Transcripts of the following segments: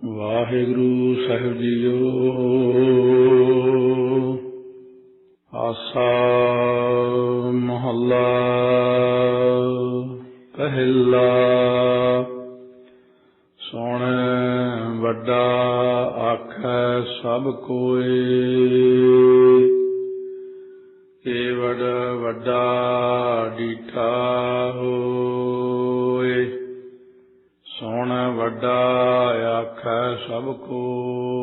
वाहिगुरु साहिब जीओ। आसा महला पहला। सोने वड्डा आखै सब कोई, केवड़ वड्डा डीठा होए। सोन वड्डा आखै सब कोई।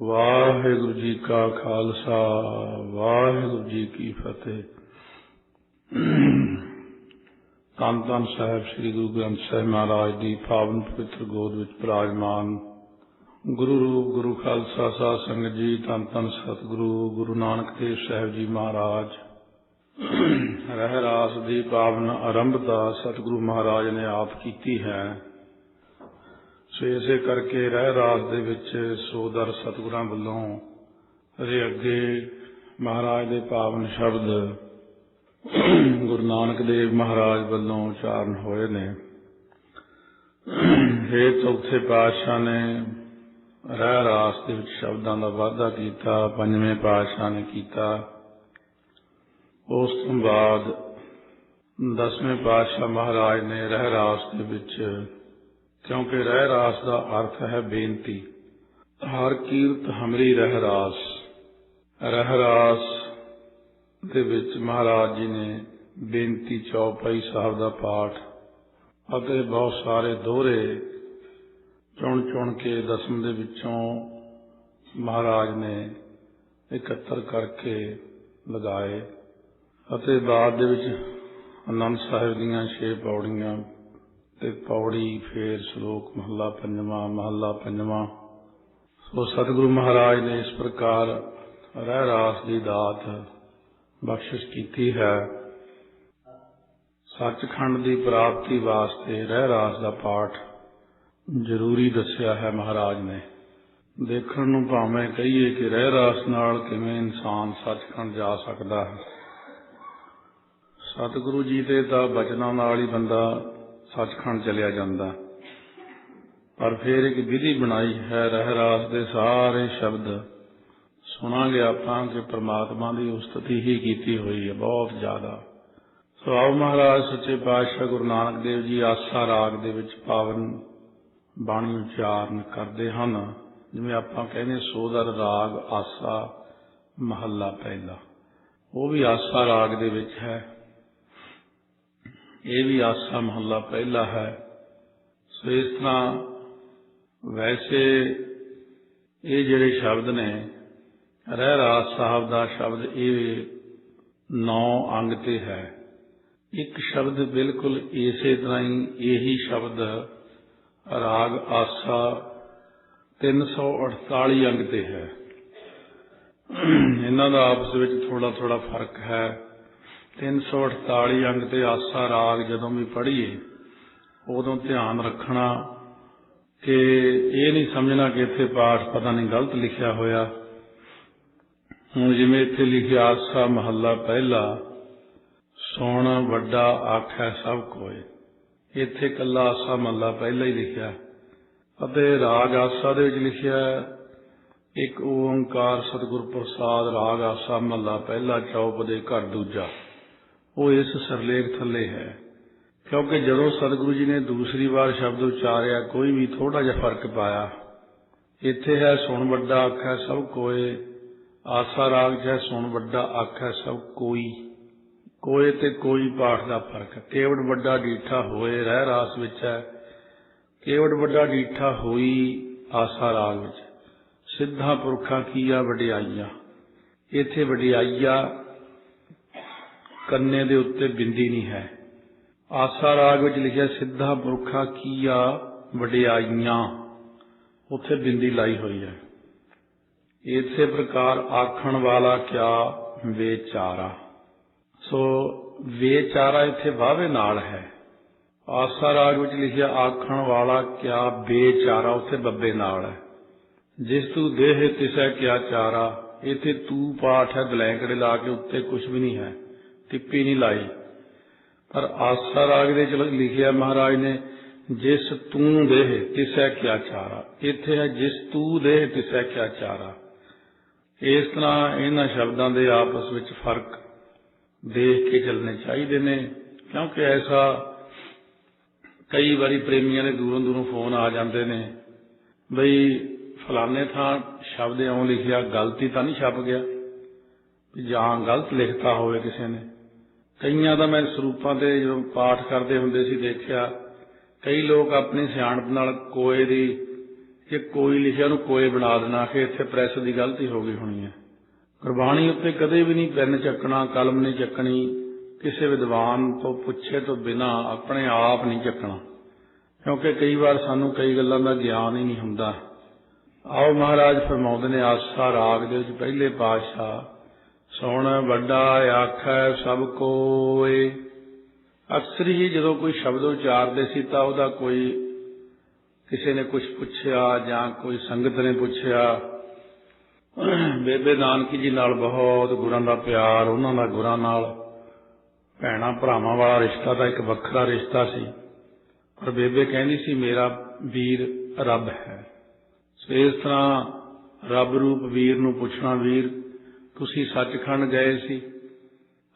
वाहिगुरु जी का खालसा, वाहिगुरु जी की फतेह। धन धन साहिब श्री गुरु ग्रंथ साहिब महाराज की पावन पवित्र गोद विच विराजमान गुरु रूप गुरु खालसा साध संगत जी, धन धन सतगुरु गुरु नानक देव साहिब जी महाराज। रहरास दी पावन आरंभता सतगुरु महाराज ने आप कीती है। सो इसे करके रहरास दे विच सोदर सतगुरां वल्लों अरे अगे महाराज दे पावन शब्द गुरु नानक देव महाराज वल्लों उचारण होए ने। हे चौथे पातशाह ने रहरास दे विच शब्दां दा वाधा कीता, पंजवें पातशाह ने कीता। उस तो बाद 10वें पातशाह महाराज ने रहरास दे विच, क्योंकि रहरास का अर्थ है बेनती, हर कीरत हमरी रहरास। रहरास दे विच महाराज जी ने बेनती चौपाई साहब का पाठ अते बहुत सारे दोहरे चुन चुन के 10वें दे विचों महाराज ने इकट्ठर करके लगाए। अते बाद दे विच आनंद साहिब दीयां 6 पौड़ियां ते पौड़ी फेर श्लोक महला पंजवां। सो सतगुरु महाराज ने इस प्रकार रहरास की दात बख्शिश की है। सचखंड की प्राप्ति वास्ते रहरास का पाठ जरूरी दस्या है महाराज ने। देखण नूं भावें कहिए कि रहरास नाल किवें इंसान सचखंड जा सकदा है। सतगुरु जी दे तां बचनां नाल ही बंदा सचखंड चलिया जांदा, पर फिर एक विधि बनाई है। रहरास दे सारे शब्द सुनांगे आपां कि परमात्मा की उस्तति ही कीती हुई है बहुत ज्यादा। सो आओ महाराज सच्चे पातशाह गुरु नानक देव जी आसा राग दे विच पावन बाणी उचारण करते हैं। जिवें आपां कहने सोदर राग आसा महला पहला, वो भी आसा राग दे विच है, ये भी आसा महला पहला है। सो इस तरह वैसे ये जिहड़े शब्द ने रहरास साहब का शब्द ये 9 अंग ते है। एक शब्द बिल्कुल इसे तरह ही यही शब्द राग आसा 348 अंग ते है। इन्हां दा आपस में थोड़ा थोड़ा फर्क है। 348 अंग ते आसा राग जदों भी पढ़िए उदों ध्यान रखना कि ये नहीं समझना कि इत्थे पाठ पता नहीं गलत लिखिया होया। हुण जिवें इत्थे लिखिया आसा महला पहला, सुण वड्डा आखै सब कोई, इत्थे कल्ला आसा महला पहला ही लिखिया। अते राग आसा दे विच लिखिया एक ओंकार सतगुर प्रसाद राग आसा महला पहला चौप दे घर दूजा। वो इस सरलेख थले है, क्योंकि जदों सतगुरु जी ने दूसरी बार शब्द उचारिया कोई भी थोड़ा जिहा फर्क पाया। इत्थे है सुण वड्डा आखै सब कोई, आसा राग च है सुण वड्डा आखै सब कोई। कोई ते कोई पाठ का फर्क है। केवड़ वड्डा डीठा होए रहरास विच है, केवड़ वड्डा डीठा होई आसा राग विच। सिद्धा पुरखा कीया वडियाईया, इत्थे वडियाईया कन्ने दे उत्ते बिंदी नहीं है। आसा राग विच लिखिया सिद्धा पुरखा कीया वडियाईयां, उत्थे बिंदी लाई हुई है। इसे प्रकार आखण वाला क्या बेचारा। सो बेचारा इत्थे वावे नाल है। आसा राग विच लिखिया आखण वाला क्या बेचारा, उत्थे बब्बे नाल है। जिस तू देह तिसै क्या चारा, इत्थे तू पाठ है दलैंकड़े ला के, उत्ते कुछ भी नहीं है, टिप्पी नहीं लाई। पर आसा राग दे लिखिया महाराज ने जिस तू देह तिसै क्या चारा, इत्थे है जिस तू देह तिसै क्या चारा। इस तरह इन्हां शब्दां दे आपस विच फर्क देख के चलने चाहिए ने, क्योंकि ऐसा कई बारी प्रेमियों ने दूरों दूरों फोन आ जाते ने बई फलाने थां शब्द इउं लिखिया, गलती तो नहीं छप गया जां गलत लिखता होवे किसी ने। कईयां दा मैं सरूपां ते जो पाठ करते हुंदे सी देखिया, कई लोग अपनी सियाणप नाल कोए दी कि कोई लिखिया नूं कोए बना देना कि इत्थे प्रैस की गलती हो गई होनी है। गुरबाणी उत्ते कदे भी नहीं पेन चकना, कलम नहीं चकनी, किसी विद्वान तो पुछे तो बिना अपने आप नहीं चकना, क्योंकि कई बार सानू कई गल्लां दा ज्ञान ही नहीं हुंदा। आओ महाराज फरमाउंदे ने आसा राग दे विच पहले पातशाह, सुण वड्डा आखै सब कोय। अक्सर ही जदों कोई शब्द उचारदे सी तां उहदा कोई किसी ने कुछ पुछया जां कोई संगत ने पुछया। बेबे नानकी जी नाल बहुत गुरां दा प्यार, उन्हां दा गुरां नाल भैणां भरावां वाला रिश्ता तां एक वखरा रिश्ता सी, पर बेबे कहंदी सी मेरा वीर रब है। सो इस तरह रब रूप वीर नूं पुछना, वीर तुसीं सचखंड गए सी,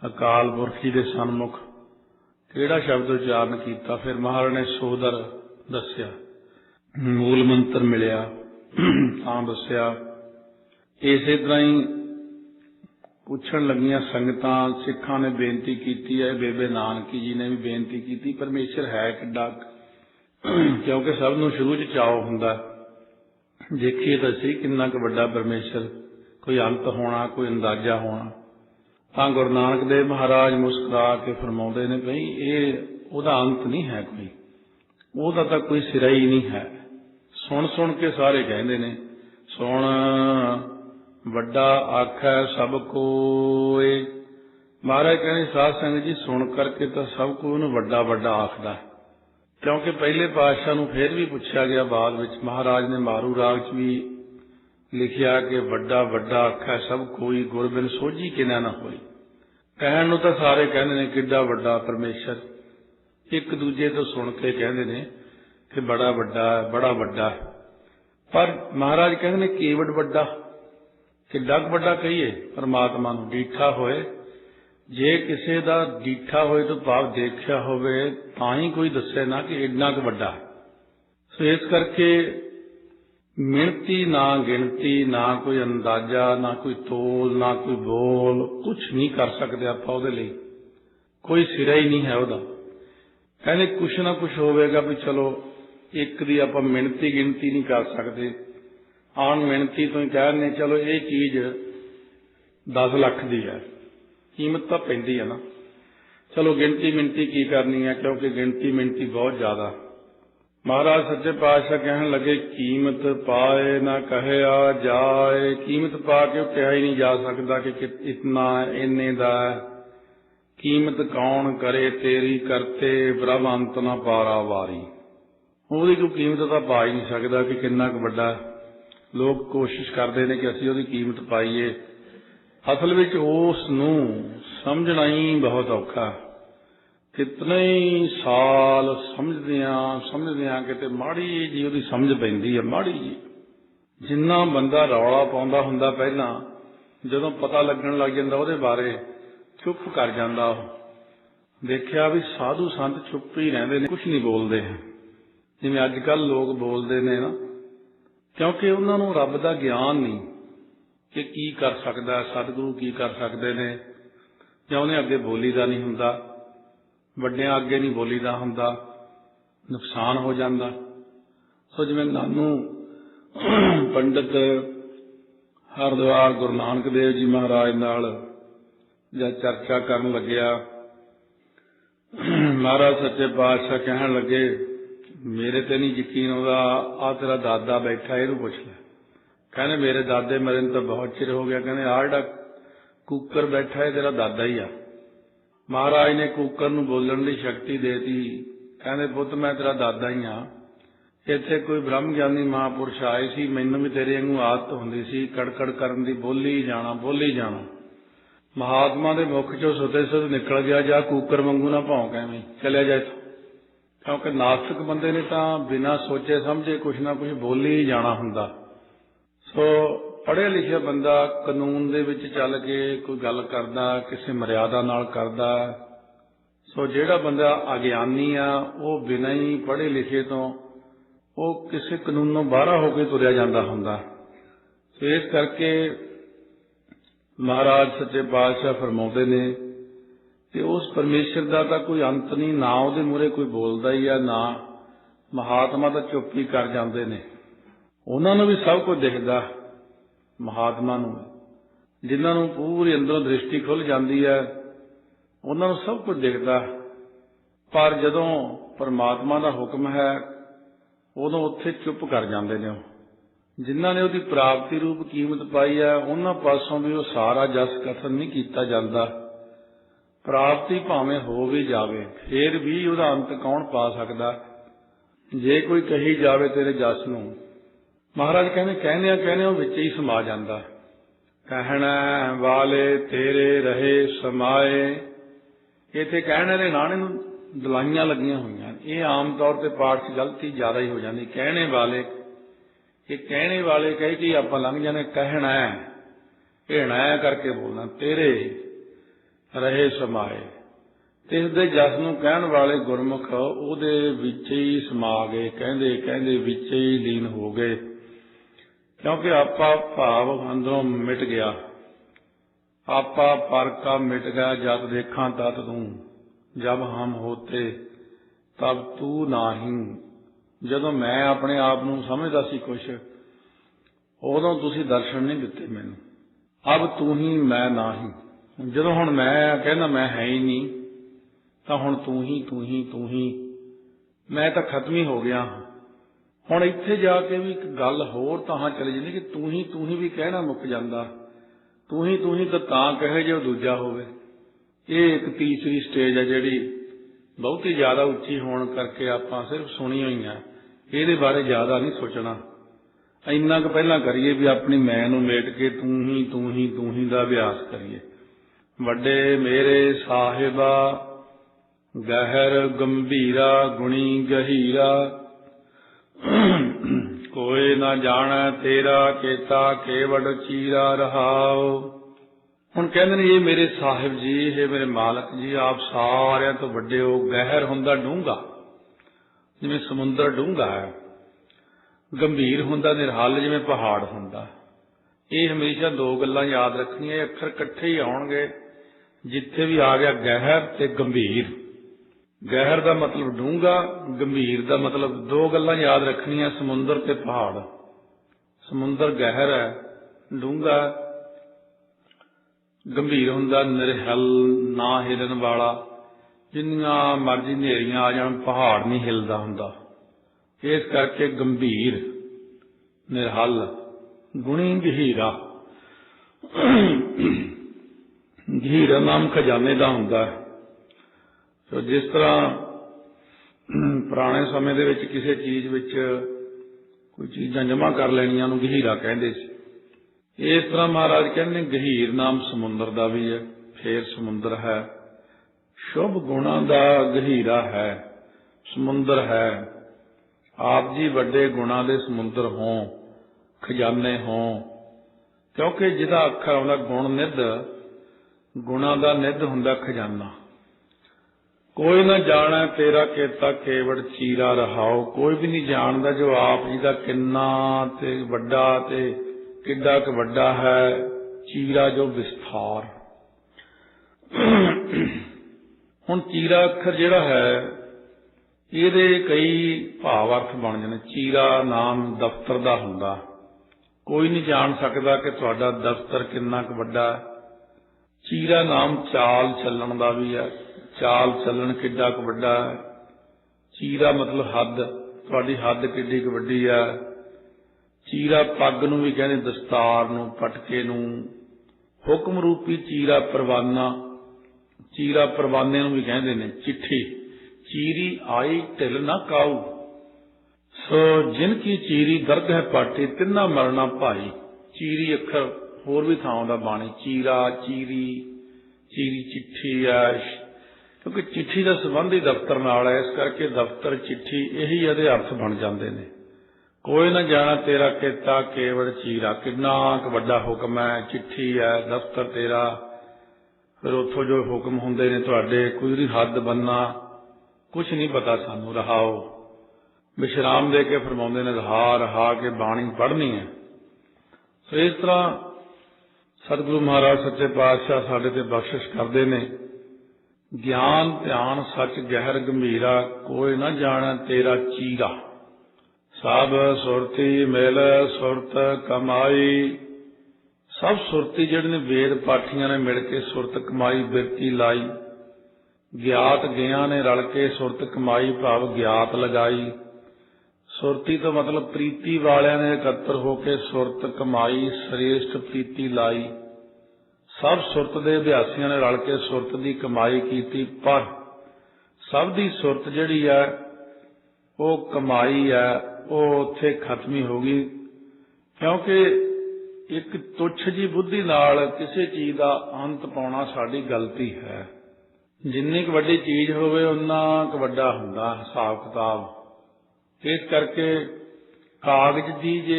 अकाल पुरख जी दे सन्मुख किहड़ा शब्द उचारण कीता? फिर महाराज ने सोदर दस्या, मूल मंत्र मिलिया तां दस्सिया। इसे तरह ही पुछण लगियां संगतां, सिखां ने बेनती की है, बेबे नानकी जी ने भी बेनती की, परमेश्वर है किड्डा? क्योंकि सब नूं शुरू च चाओ हुंदा, देखिए तो सही किन्ना क वड्डा परमेश्वर, कोई अंत होना, कोई अंदाजा होना। तां गुरु नानक देव महाराज मुस्कुरा के फरमाउंदे ने भई ये उहदा अंत नहीं है, कोई उहदा तां कोई सिरा ही नहीं है। सुन सुन के सारे कहंदे ने, सुन वड्डा आखै सब कोय। महाराज कहने साध संगत जी सुन करके तो सब कोई उहनूं वड्डा वड्डा आखदा, क्योंकि पहले पातशाह नूं फिर भी पुछया गया बाद विच, महाराज ने मारू राग च भी लिखिया कि वड्डा वड्डा आखै सब कोई, गुर बिन सोझी किनै न होई। कहण नूं तां सारे कहंदे ने किड्डा वड्डा परमेश्वर, एक दूजे तो सुन के कहंदे ने कि बड़ा वड्डा है, बड़ा वड्डा है। पर महाराज कहंदे ने केवड़ वड्डा, किड्डा क वड्डा कहिए परमात्मा नूं? डीठा होए, जे किसी दा डीठा होए तो भाव देखिया होवे तां ही कोई दस्से ना कि इन्ना क वड्डा। सो इस करके मिणती ना गिणती, ना कोई अंदाजा, ना कोई तोल, ना कोई बोल, कुछ नहीं कर सकते आपां उहदे लई, कोई सिरा ही नहीं है उहदा। कहने कुछ ना कुछ होवेगा भी चलो एक दी आपां मिणती गिणती नहीं कर सकते, आन मिणती तो ही कहने चलो ये चीज 10 लाख दी है, कीमत तो पैंदी है ना, चलो गिणती मिणती की करनी है, क्योंकि गिणती मिणती बहुत ज्यादा। महाराज सच्चे पातशाह कहने लगे कीमत पाए ना कहे आ जाए। कीमत पा के कहा ही नहीं जा सकता कि इतना इन्ने दा, कीमत कौन करे तेरी करते प्रभ अंत ना पारा वारी। ਉਹਦੀ ਕੋਈ कीमत तो पा ही नहीं सकता कि किन्ना क वड्डा। लोग कोशिश करते हैं कि असीं ਉਹਦੀ कीमत पाईए, असल विच उस नूं समझना ही बहुत औखा। कितने ही साल समझदियां किते माड़ी जी ਉਹਦੀ समझ पैंदी है, माड़ी जी। जिन्ना बंदा रौला पाउंदा हुंदा पहलां, जदों पता लगन लग जांदा ਉਹਦੇ बारे चुप कर जांदा। देखिया भी साधु संत चुप ही रहिंदे ने, कुछ नहीं बोलते जिवें अजकल लोग बोलते ने ना, क्योंकि उन्हां नूं रब दा ज्ञान नहीं कि की कर सकदा, सतगुरु की कर सकते ने, जां उहने अगे बोली दा नहीं हुंदा, वड्डियां अगे नहीं बोली दा हुंदा, नुकसान हो जांदा। सो जिवें नानू पंडित हरद्वार गुरु नानक देव जी महाराज नाल जब चर्चा करन लग्या, महाराज सच्चे पातशाह कहण लगे मेरे ते नहीं यकीन आउंदा, आ तेरा दादा बैठा इहनूं पुछ ले। कहने मेरे दादे मरे तो बहुत चिर हो गया। कहने आ जिहड़ा कूकर बैठा है तेरा दादा ही आ। महाराज ने कूकर नूं बोलण दी शक्ति देती। कहने पुੱਤ मैं तेरा दादा ही हाँ। इत्थे कोई ब्रह्म ज्ञानी महापुरुष आए सी, मैनूं भी तेरे वांगू आदत हुंदी सी कड़कड़ करन दी, बोली जाना। महात्मा दे मुख चों सुते सुत निकल गया, जा कूकर वांगू ना भौंक, एवें चलिया जा इत्थों। क्योंकि नास्तिक बंदे ने तो बिना सोचे समझे कुछ ना कुछ बोल ही जाना हुंदा। सो पढ़िया लिखिया बंदा कानून दे विच चल के कोई गल करदा, किसी मर्यादा नाल करदा। सो जिहड़ा बंदा अगियानी आ वो बिना ही पढ़े लिखे तो वो किसी कानूनों बाहर होकर तुरिया जाता हुंदा। तो इस करके महाराज सच्चे पातशाह फरमाउंदे ने कि उस परमेश्वर का तो कोई अंत नहीं, ना उहदे मूहरे कोई बोलदा ही आ, ना महात्मा तो चुप ही कर जाते ने। उन्होंने भी सब कुछ दिखदा, महात्मा नूं जिन्हां नूं पूरी अंदरों दृष्टि खुल जाती है उन्होंने सब कुछ दिखदा। पर जदों परमात्मा का हुक्म है उदों उत्थे चुप कर जाते ने। जिन्हां ने उहदी प्राप्ति रूप कीमत पाई है उन्हां पासों भी वो सारा जस कथन नहीं किया जाता। प्राप्ति भावें हो भी जावे फिर भी उहदा अंत कौन पा सकदा। जे कोई कही जावे तेरे जस नूं, महाराज कहने विच ही समा जांदा। कहना वाले तेरे रहे समाए, इत्थे कहने दे नाणे नूं दलाइयां लगियां होईयां। ये आम तौर पर पाठ च गलती ज्यादा ही हो जाती। कहने वाले, ये कहने वाले कह के आपां लंघ जाने। कहना हेणा करके बोलना, तेरे रहे समाए, तिस दे जस नूं कहण वाले गुरमुख उहदे विच ही समा गए। कहंदे कहंदे विच ही लीन हो गए। क्योंकि आपा भाव अंदरों मिट गया। आपा पर का मिट गया। जब देखा तत तू, जब हम होते तब तू नाही। जदों मैं अपने आप नूं समझदा सी कुछ, उदों तुसीं दर्शन नहीं दिते मैनूं। अब तू ही मैं नाही। जदों हुण मैं कहना मैं है ही नहीं, तो हुण तू ही तू ही तू ही, मैं तो खत्म ही हो गया। हुण इत्थे जाके भी एक गल होर तां चली जांदी कि तू ही भी कहना मुक जांदा। तू ही तो तां कहे जो दूजा होवे। ये एक तीसरी स्टेज है जिहड़ी बहुती ज्यादा उच्ची होने करके आपां सिर्फ सुनी हुई है। इहदे बारे ज्यादा नहीं सोचना। इन्ना क पहला करिए भी अपनी मैं नूं मेट के तू ही दा अभ्यास करिए। वड्डे मेरे साहिबा गहर गंभीरा गुणी गहीरा, कोई ना जाने तेरा केता केवड़ चीरा रहाओ। हुण कहंदे ने ये मेरे साहिब जी, ये मेरे मालक जी, आप सारिਆਂ तो वड्डे हो। गहर हुंदा डूंगा, जिवें समुंदर डूंगा है। गंभीर हुंदा निरहल, जिवें पहाड़ हुंदा। ये हमेशा दो गल्लां याद रखणियां। अखर इकट्ठे ही आउणगे। जिथे भी आ गया गहर ते गंभीर। गहर का मतलब डूंगा, गंभीर का मतलब दो गल्लां याद रखनियां, समुंदर ते पहाड़। समुंदर गहर है, डूंगा, गंभीर हुंदा निरहल, ना हिलन वाला। जिन्नियां मर्जी नेरियां आ जाण पहाड़ नहीं हिलदा हुंदा। इस करके गंभीर निरहल गुणी गहीरा। गहीरा नाम खजाने का हुंदा है। तो जिस तरह पुराने समय दे विच किसी चीज विच कोई चीज़ां जमा कर लैणियां नूं गहीरा कहंदे सी, इस तरह महाराज कहंदे गहीर नाम समुंदर का भी है। फिर समुंदर है, शुभ गुणा का गहीरा है, समुंदर है। आप जी वड्डे गुणा दे समुंदर हों, खजाने हों। क्योंकि जिहदा अखर आउंदा गुण निध, गुणा का निध हुंदा खजाना। कोई ना जाने तेरा केता केवड़ चीरा रहाओ। कोई भी नहीं जानता जो आप जी का किन्ना ते वड्डा ते किड्डा क वड्डा है। चीरा जो विस्तार। हुण चीरा अखर जिहड़ा है इहदे कई भाव अर्थ बन जाने। चीरा नाम दफ्तर दा हुंदा। कोई नहीं जान सकता कि तुहाडा दफ्तर किन्ना क वड्डा है। चीरा नाम चाल चलन दा भी है। चाल चलन किड्डा क वड्डा है। चीरा मतलब हद, तुहाडी हद किड्डी क वड्डी है। चीरा पग नूं भी कहंदे, दस्तार नूं, पटके नूं। हुक्म रूपी चीरा परवाना, चीरा परवाने नूं भी कहंदे ने। चिट्ठी चीरी आई ढिल ना काऊ। सो जिनकी चीरी दर्द है पाटी, तिन्ना मरना भाई। चीरी अखर होर भी थां दा बाणी। चीरा, चीरी, चीरी चिट्ठी है। क्योंकि चिट्ठी का संबंध ही दफ्तर नाल है, इस करके दफ्तर चिट्ठी यही ਇਹਦੇ अर्थ बन जाते हैं। कोई ना जाना तेरा केता केवल चीरा, कितना वड्डा हुक्म है, चिट्ठी है, दफ्तर तेरा, फिर उतों जो हुक्म होंगे ने तुहाडे, कोई हद बनना कुछ नहीं पता सानू। रहाओ विश्राम दे के फरमाउंदे ने रहा रहा के बाणी पढ़नी है। तो इस तरह सतगुरु महाराज सच्चे पातशाह साडे ते बख्शिश करते ने। ज्ञान ध्यान सच गहर गंभीरा, कोई ना जाना तेरा चीरा, सब सुरती मिल सुरत कमाई। सब सुरती जिहड़े ने वेद पाठियां ने मिल के सुरत कमाई बिरती लाई, ज्ञात गया ने रल के सुरत कमाई भाव ज्ञात लगाई। सुरती तो मतलब प्रीति वालियां ने इकट्ठे होकर सुरत कमाई श्रेष्ठ प्रीति लाई। सब सुरत के अभ्यासियों ने रल के सुरत की कमाई की, पर सब की सुरत जिहड़ी है वो कमाई है वो उत्थे खत्म ही होगी, क्योंकि एक तुच्छ जी बुद्धि नाल किसी चीज का अंत पाउणा साडी गलती है। जिन्नी क वड्डी चीज होवे उन्ना क वड्डा हुंदा हिसाब किताब। इस करके कागज की जे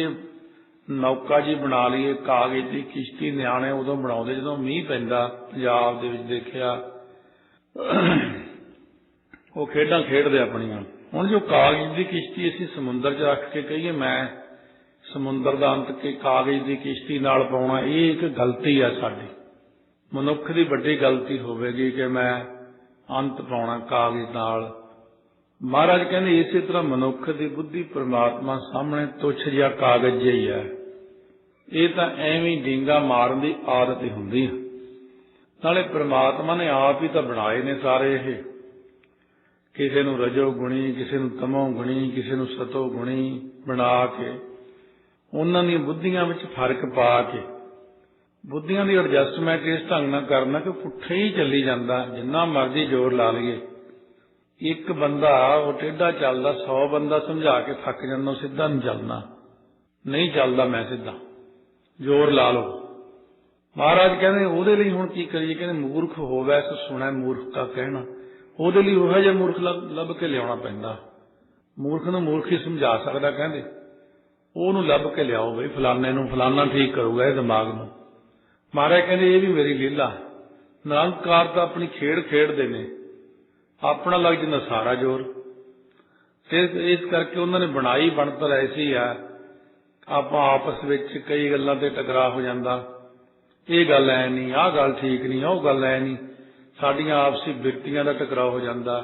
नौका जी बना लीए, कागज की किश्ती नियाणे उदों बनाउंदे जदों मींह पैंदा। पंजाब दे विच देखिया वो खेडां खेडदे अपणियां। हुण जो कागज की किश्ती असीं समुंदर च रख के कहीए मैं समुंदर दा अंत के कागज की किश्ती नाल पाउणा, ये एक गलती है साडी। मनुख की वड्डी गलती होवेगी कि मैं अंत पाउणा कागज नाल। महाराज कहंदे इसे तरह मनुख की बुद्धि परमात्मा सामने तुच्छ जिहा कागज ही है। ये तो एवं डींगा मारन की आदत ही हुंदी है। नाले परमात्मा ने आप ही तो बनाए ने सारे ये, किसी नूं रजो गुणी, किसी नूं तमो गुणी, किसी नूं सतो गुणी बना के उन्हां दी बुद्धियां विच फर्क पा के बुद्धियां दी एडजस्टमेंट इस ढंग नाल करना कि पुट्ठे ही चली जांदा। जिन्ना मर्जी जोर ला लईए, एक बंदा वो टेढ़ा चलदा, 100 बंदा समझा के थक जांदा, सीधा नहीं चलना, नहीं चलदा मैं सीधा, जोर ला लो। महाराज कहते ਉਹਦੇ ਲਈ ਹੁਣ ਕੀ ਕਰੀਏ? ਕਹਿੰਦੇ ਮੂਰਖ ਹੋਵੇ ਸੋ ਸੁਣੈ ਮੂਰਖ ਦਾ ਕਹਿਣਾ। ਉਹਦੇ ਲਈ ਉਹੋ ਜਿਹਾ ਮੂਰਖ ਲੱਭ ਕੇ ਲਿਆਉਣਾ ਪੈਂਦਾ। ਮੂਰਖ ਨੂੰ ਮੂਰਖ ਹੀ ਸਮਝਾ ਸਕਦਾ, ਕਹਿੰਦੇ ਉਹਨੂੰ ਲੱਭ ਕੇ ਲਿਆਓ ਬਈ ਫਲਾਣੇ ਨੂੰ, ਫਲਾਣਾ ਠੀਕ ਕਰੂਗਾ ਇਹ ਦਿਮਾਗ ਨੂੰ। महाराज कहते ये भी मेरी लीला। निरंकार तो अपनी खेड खेडते ने, अपना लग जाता सारा जोर। फिर इस करके उन्होंने बनाई बनतर ऐसी है, आप आपस में कई गल्लां ते टकरा हो जाता। ये गल ऐ नहीं, आह गल ठीक नहीं, वो गल ऐ नहीं, साडियां आपसी बिरतियां दा टकराव हो जाता,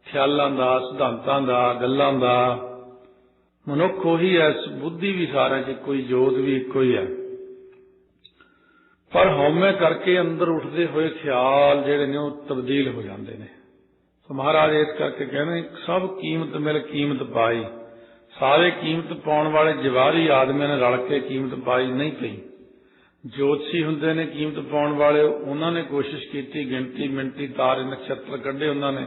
ख्यालां दा, सिद्धांतां दा, गल्लां दा। मनुख उही है, बुद्धि भी सारा च कोई, जोत भी इको ही है, पर हौमे करके अंदर उठते हुए ख्याल जिहड़े ने तब्दील हो जाते हैं। तो महाराज इस करके कहने सब कीमत मिल कीमत पाई। सारे कीमत पाउण वाले जवारी आदमियों ने रल के कीमत पाई नहीं पई। ज्योतिषी हुंदे ने कीमत पाउण वाले, उन्होंने कोशिश की, गिनती मिनती तारे नक्षत्र कढ़े उन्होंने,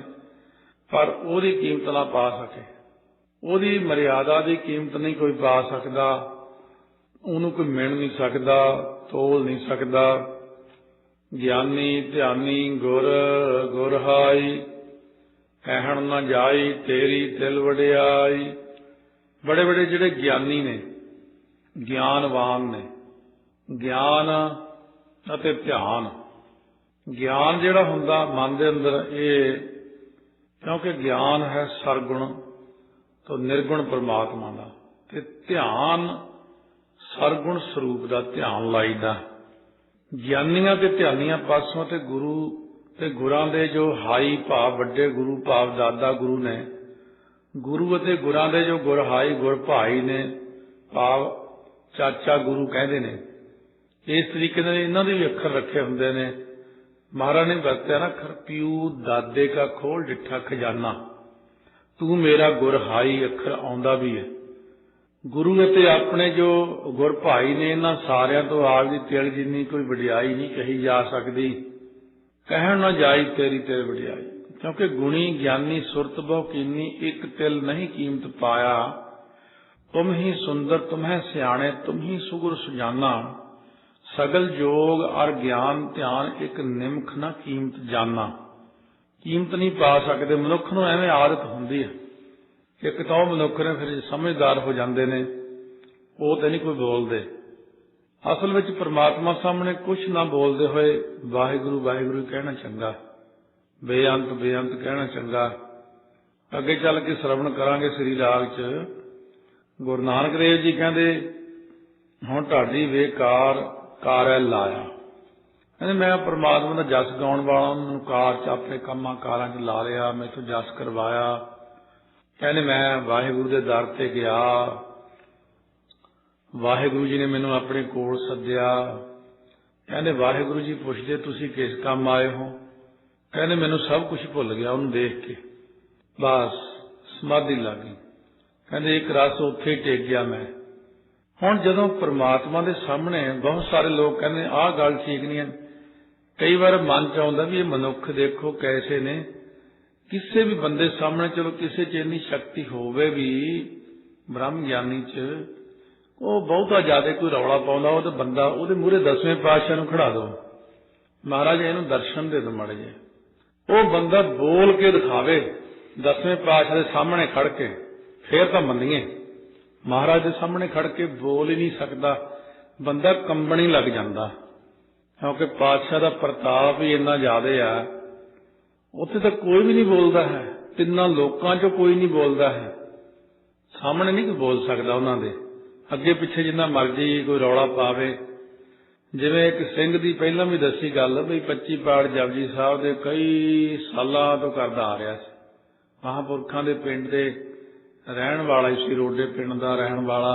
पर ओहदी कीमत ना पा सके। ओहदी मर्यादा की कीमत नहीं कोई पा सकता, ਉਹਨੂੰ कोई मिण नहीं सकता, तोल नहीं सकता। ज्ञानी ध्यानी गुर गुर हाई, कहण न जाई तेरी तिल वडियाई। बड़े बड़े जिहड़े ज्ञानी ने, ज्ञानवान ने, ज्ञान अते ध्यान। ज्ञान जिहड़ा हुंदा मन दे अंदर, ये क्योंकि ज्ञान है सरगुण तो निर्गुण परमात्मा दा, ते ध्यान सरगुण स्वरूप का ध्यान लाईदा। ज्ञानियां ते ध्यानियां पासों ते गुरु ते गुरां दे जो हाई भाव, वड्डे गुरु भाव दादा गुरु ने, गुरु अते गुरां दे जो गुर हाई गुर भाई ने, भाव चाचा गुरु कहते ने। इस तरीके ने इन्हां दे भी अखर रखे हुंदे ने। महाराज ने वरत्या ना, अखर प्यू दादे का खोल डिठा खजाना, तू मेरा गुर हाई अखर आउंदा भी है। गुरु अते अपने जो गुर भाई ने, इन्हां सारियां तो आप दी तिल जिन्नी कोई वडियाई नहीं कही जा सकती। कहण न जाई तेरी तिल वडियाई, क्योंकि गुणी ज्ञानी सुरत बहु कीनी, एक तिल नहीं कीमत पाया। तुम ही सुंदर तुम्हें सियाणे, तुम ही सुगुर सुजाना। सगल जोग और ज्ञान ध्यान, एक निमख न कीमत जाना। ਕੀਮਤ ਨਹੀਂ ਪਾ ਸਕਦੇ। ਮਨੁੱਖ ਨੂੰ ਐਵੇਂ ਆਦਤ ਹੁੰਦੀ ਹੈ। ਇੱਕ ਤਾਂ ਉਹ ਮਨੁੱਖ ਨੇ ਫਿਰ ਸਮਝਦਾਰ ਹੋ ਜਾਂਦੇ ਨੇ, ਉਹ ਤਾਂ ਨਹੀਂ ਕੋਈ ਬੋਲਦੇ। ਅਸਲ ਵਿੱਚ ਪ੍ਰਮਾਤਮਾ ਸਾਹਮਣੇ ਕੁਛ ਨਾ ਬੋਲਦੇ ਹੋਏ ਵਾਹਿਗੁਰੂ ਵਾਹਿਗੁਰੂ ਕਹਿਣਾ ਚੰਗਾ, ਬੇਅੰਤ ਬੇਅੰਤ ਕਹਿਣਾ ਚੰਗਾ। ਅੱਗੇ ਚੱਲ ਕੇ ਸ਼ਰਵਣ ਕਰਾਂਗੇ ਸ੍ਰੀ ਰਾਗ 'ਚ ਗੁਰੂ ਨਾਨਕ ਦੇਵ ਜੀ ਕਹਿੰਦੇ, ਹੁਣ ਤੁਹਾਡੀ ਬੇਕਾਰ ਕਾਰੈ ਲਾਇਆ। ਕਹਿੰਦੇ ਮੈਂ ਪ੍ਰਮਾਤਮਾ ਦਾ ਜਸ ਗਾਉਣ ਵਾਲਾ, ਉਹਨੂੰ ਕਾਰ 'ਚ ਆਪਣੇ ਕੰਮਾਂ ਕਾਰਾਂ 'ਚ ਲਾ ਲਿਆ, ਮੈਥੋਂ ਜਸ ਕਰਵਾਇਆ। ਕਹਿੰਦੇ ਮੈਂ ਵਾਹਿਗੁਰੂ ਦੇ ਦਰ ਤੇ ਗਿਆ, ਵਾਹਿਗੁਰੂ ਜੀ ਨੇ ਮੈਨੂੰ ਆਪਣੇ ਕੋਲ ਸੱਦਿਆ। ਕਹਿੰਦੇ ਵਾਹਿਗੁਰੂ ਜੀ ਪੁੱਛਦੇ ਤੁਸੀਂ ਕਿਸ ਕੰਮ ਆਏ ਹੋ? ਕਹਿੰਦੇ ਮੈਨੂੰ ਸਭ ਕੁਝ ਭੁੱਲ ਗਿਆ ਉਹਨੂੰ ਦੇਖ ਕੇ, ਬਸ ਸਮਾਧੀ ਲੱਗ ਗਈ। ਕਹਿੰਦੇ ਇੱਕ ਰਸ ਉੱਥੇ ਹੀ ਟਿਕ ਗਿਆ ਮੈਂ। ਹੁਣ ਜਦੋਂ ਪ੍ਰਮਾਤਮਾ ਦੇ ਸਾਹਮਣੇ ਬਹੁਤ ਸਾਰੇ ਲੋਕ ਕਹਿੰਦੇ ਆਹ ਗੱਲ ਠੀਕ ਨਹੀਂ ਹੈ। ਕਈ ਵਾਰ ਮਨ ਚ ਆਉਂਦਾ ਵੀ ਇਹ ਮਨੁੱਖ ਦੇਖੋ ਕੈਸੇ ਨੇ। ਕਿਸੇ ਵੀ ਬੰਦੇ ਸਾਹਮਣੇ ਚਲੋ ਕਿਸੇ ਚ ਇੰਨੀ ਸ਼ਕਤੀ ਹੋਵੇ ਵੀ ਬ੍ਰਹਮ ਗਿਆਨੀ ਚ, ਉਹ ਬਹੁਤਾ ਜ਼ਿਆਦਾ ਕੋਈ ਰੌਲਾ ਪਾਉਂਦਾ ਉਹ ਤਾਂ ਬੰਦਾ ਉਹਦੇ ਮੂਹਰੇ 10ਵੇਂ ਪਾਤਸ਼ਾਹ ਨੂੰ ਖੜਾ ਦੋ, ਮਹਾਰਾਜ ਇਹਨੂੰ ਦਰਸ਼ਨ ਦੇ ਦੋ ਮਾੜੇ ਜਿਹੇ। ਉਹ ਬੰਦਾ ਬੋਲ ਕੇ ਦਿਖਾਵੇ 10ਵੇਂ ਪਾਤਸ਼ਾਹ ਦੇ ਸਾਹਮਣੇ ਖੜ ਕੇ, ਫੇਰ ਤਾਂ ਮੰਨੀਏ। ਮਹਾਰਾਜ ਦੇ ਸਾਹਮਣੇ ਖੜ ਕੇ ਬੋਲ ਹੀ ਨਹੀਂ ਸਕਦਾ, ਬੰਦਾ ਕੰਬਣ ਹੀ ਲੱਗ ਜਾਂਦਾ, ਕਿਉਂਕਿ ਪਾਤਸ਼ਾਹ ਦਾ ਪ੍ਰਤਾਪ ਹੀ ਇੰਨਾ ਜ਼ਿਆਦਾ ਆ। ਉੱਥੇ ਤਾਂ ਕੋਈ ਵੀ ਨਹੀਂ ਬੋਲਦਾ ਹੈ, ਤਿੰਨਾਂ ਲੋਕਾਂ ਚੋਂ ਕੋਈ ਨਹੀਂ ਬੋਲਦਾ ਹੈ, ਸਾਹਮਣੇ ਨਹੀਂ ਕੋਈ ਬੋਲ ਸਕਦਾ ਉਹਨਾਂ ਦੇ। ਅੱਗੇ ਪਿੱਛੇ ਜਿੰਨਾ ਮਰਜ਼ੀ ਕੋਈ ਰੌਲਾ ਪਾਵੇ। ਜਿਵੇਂ ਇੱਕ ਸਿੰਘ ਦੀ ਪਹਿਲਾਂ ਵੀ ਦੱਸੀ ਗੱਲ ਵੀ 25 ਪਾਠ ਜਪਜੀ ਸਾਹਿਬ ਦੇ ਕਈ ਸਾਲਾਂ ਤੋਂ ਕਰਦਾ ਆ ਰਿਹਾ ਸੀ। ਮਹਾਂਪੁਰਖਾਂ ਦੇ ਪਿੰਡ ਦੇ ਰਹਿਣ ਵਾਲਾ ਹੀ ਸੀ, ਰੋਡੇ ਪਿੰਡ ਦਾ ਰਹਿਣ ਵਾਲਾ